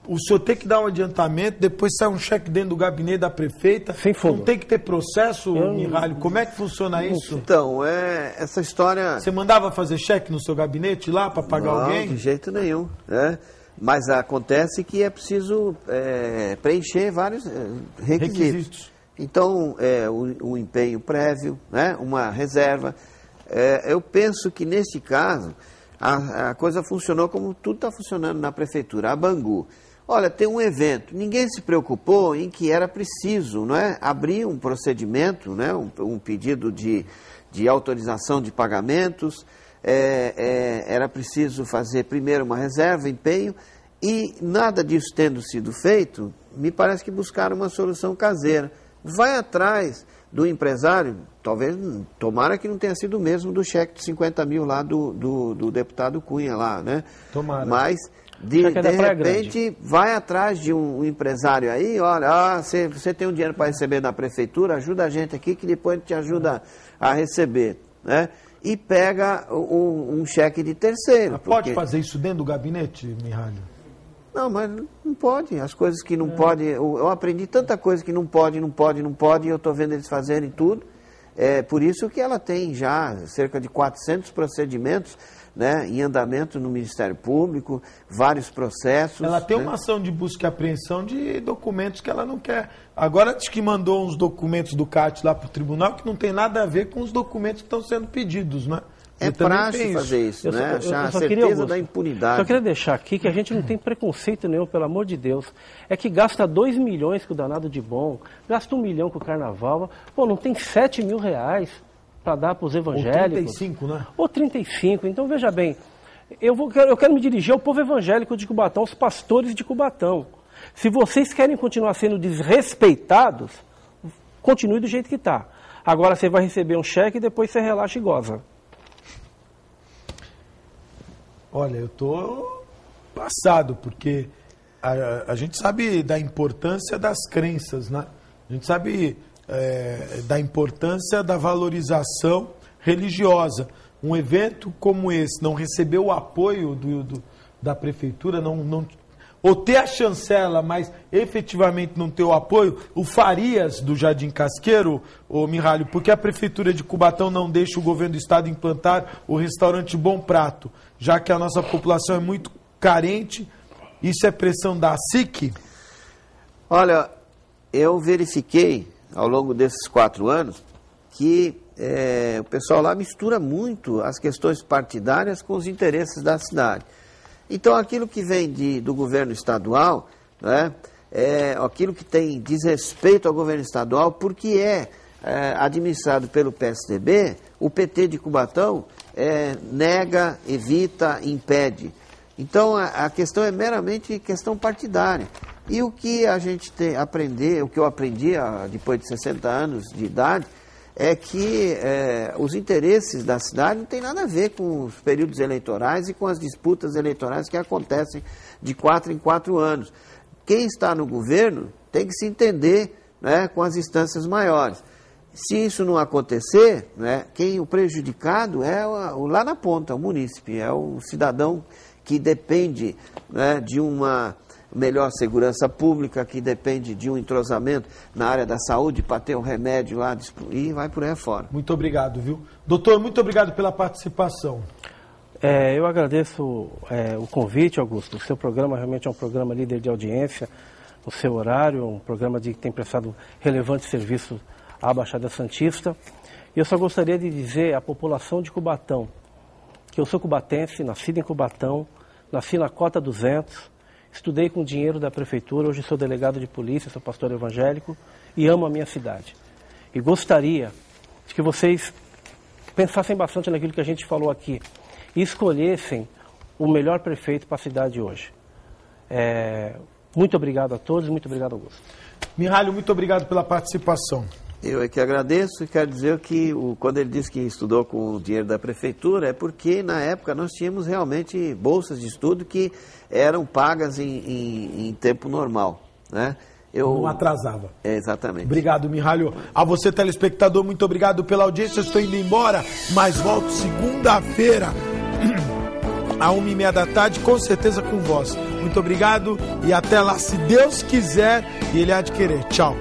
o senhor tem que dar um adiantamento, depois sai um cheque dentro do gabinete da prefeita. Sem fundo. Não tem que ter processo, Mihalho? Como é que funciona isso? Então, essa história... Você mandava fazer cheque no seu gabinete lá para pagar alguém? Não, de jeito nenhum. Mas acontece que é preciso preencher vários requisitos. Então, o empenho prévio, né, uma reserva. Eu penso que, neste caso, a coisa funcionou como tudo está funcionando na prefeitura. A Bangu. Olha, tem um evento, ninguém se preocupou em que era preciso, não é, abrir um procedimento, né, um pedido de autorização de pagamentos, era preciso fazer primeiro uma reserva, empenho, e nada disso tendo sido feito, me parece que buscaram uma solução caseira. Vai atrás do empresário, tomara que não tenha sido o mesmo do cheque de 50 mil lá do deputado Cunha lá, né? Tomara. Mas De repente, vai atrás de um empresário aí, olha, você tem um dinheiro para receber da prefeitura, ajuda a gente aqui que depois a gente te ajuda a receber, né? E pega um cheque de terceiro. Mas pode fazer isso dentro do gabinete, Mihalho? Não, mas não pode. As coisas que não pode... Eu aprendi tanta coisa que não pode, e eu estou vendo eles fazerem tudo. É por isso que ela tem já cerca de 400 procedimentos, né, em andamento no Ministério Público, vários processos. Ela tem, né, uma né? ação de busca e apreensão de documentos que ela não quer. Agora diz que mandou uns documentos do CAT lá para o tribunal que não tem nada a ver com os documentos que estão sendo pedidos, né? É praxe fazer isso, né? Achar a certeza da impunidade. Só queria deixar aqui que a gente não tem preconceito nenhum, pelo amor de Deus. É que gasta 2 milhões com o danado de bom, gasta 1 milhão com o carnaval, pô, não tem 7 mil reais para dar para os evangélicos. Ou 35, né? Ou 35. Então, veja bem, eu quero me dirigir ao povo evangélico de Cubatão, aos pastores de Cubatão. Se vocês querem continuar sendo desrespeitados, continue do jeito que está. Agora você vai receber um cheque e depois você relaxa e goza. Olha, eu tô passado, porque a gente sabe da importância das crenças, né? A gente sabe da importância da valorização religiosa. Um evento como esse não receber o apoio da prefeitura, ou ter a chancela, mas efetivamente não ter o apoio, o Farias do Jardim Casqueiro, ô Mihalho, porque a prefeitura de Cubatão não deixa o governo do estado implantar o restaurante Bom Prato, já que a nossa população é muito carente. Isso é pressão da SIC? Olha, eu verifiquei ao longo desses 4 anos que o pessoal lá mistura muito as questões partidárias com os interesses da cidade. Então, aquilo que vem do governo estadual, né, aquilo que tem desrespeito ao governo estadual, porque administrado pelo PSDB, o PT de Cubatão nega, evita, impede. Então, a questão é meramente questão partidária. E o que a gente o que eu aprendi depois de 60 anos de idade, é que os interesses da cidade não tem nada a ver com os períodos eleitorais e com as disputas eleitorais que acontecem de 4 em 4 anos. Quem está no governo tem que se entender, né, com as instâncias maiores. Se isso não acontecer, né, o prejudicado é lá na ponta, o munícipe, é o cidadão que depende, né, de uma melhor segurança pública, que depende de um entrosamento na área da saúde para ter um remédio lá e vai por aí fora. Muito obrigado, viu? Doutor, muito obrigado pela participação. Eu agradeço o convite, Augusto. O seu programa realmente é um programa líder de audiência, o seu horário, um programa que tem prestado relevante serviço à Baixada Santista. E eu só gostaria de dizer à população de Cubatão que eu sou cubatense, nascido em Cubatão, nasci na Cota 200, estudei com dinheiro da prefeitura, hoje sou delegado de polícia, sou pastor evangélico e amo a minha cidade. E gostaria de que vocês pensassem bastante naquilo que a gente falou aqui e escolhessem o melhor prefeito para a cidade hoje. Muito obrigado a todos, muito obrigado, Augusto. Mihalho, muito obrigado pela participação. Eu é que agradeço e quero dizer que quando ele disse que estudou com o dinheiro da prefeitura, é porque na época nós tínhamos realmente bolsas de estudo que eram pagas em tempo normal, né? Não atrasava. Exatamente. Obrigado, Mihalho. A você, telespectador, muito obrigado pela audiência. Eu estou indo embora, mas volto segunda-feira, à 1h30 da tarde, com certeza com vós. Muito obrigado e até lá, se Deus quiser e Ele há de querer. Tchau.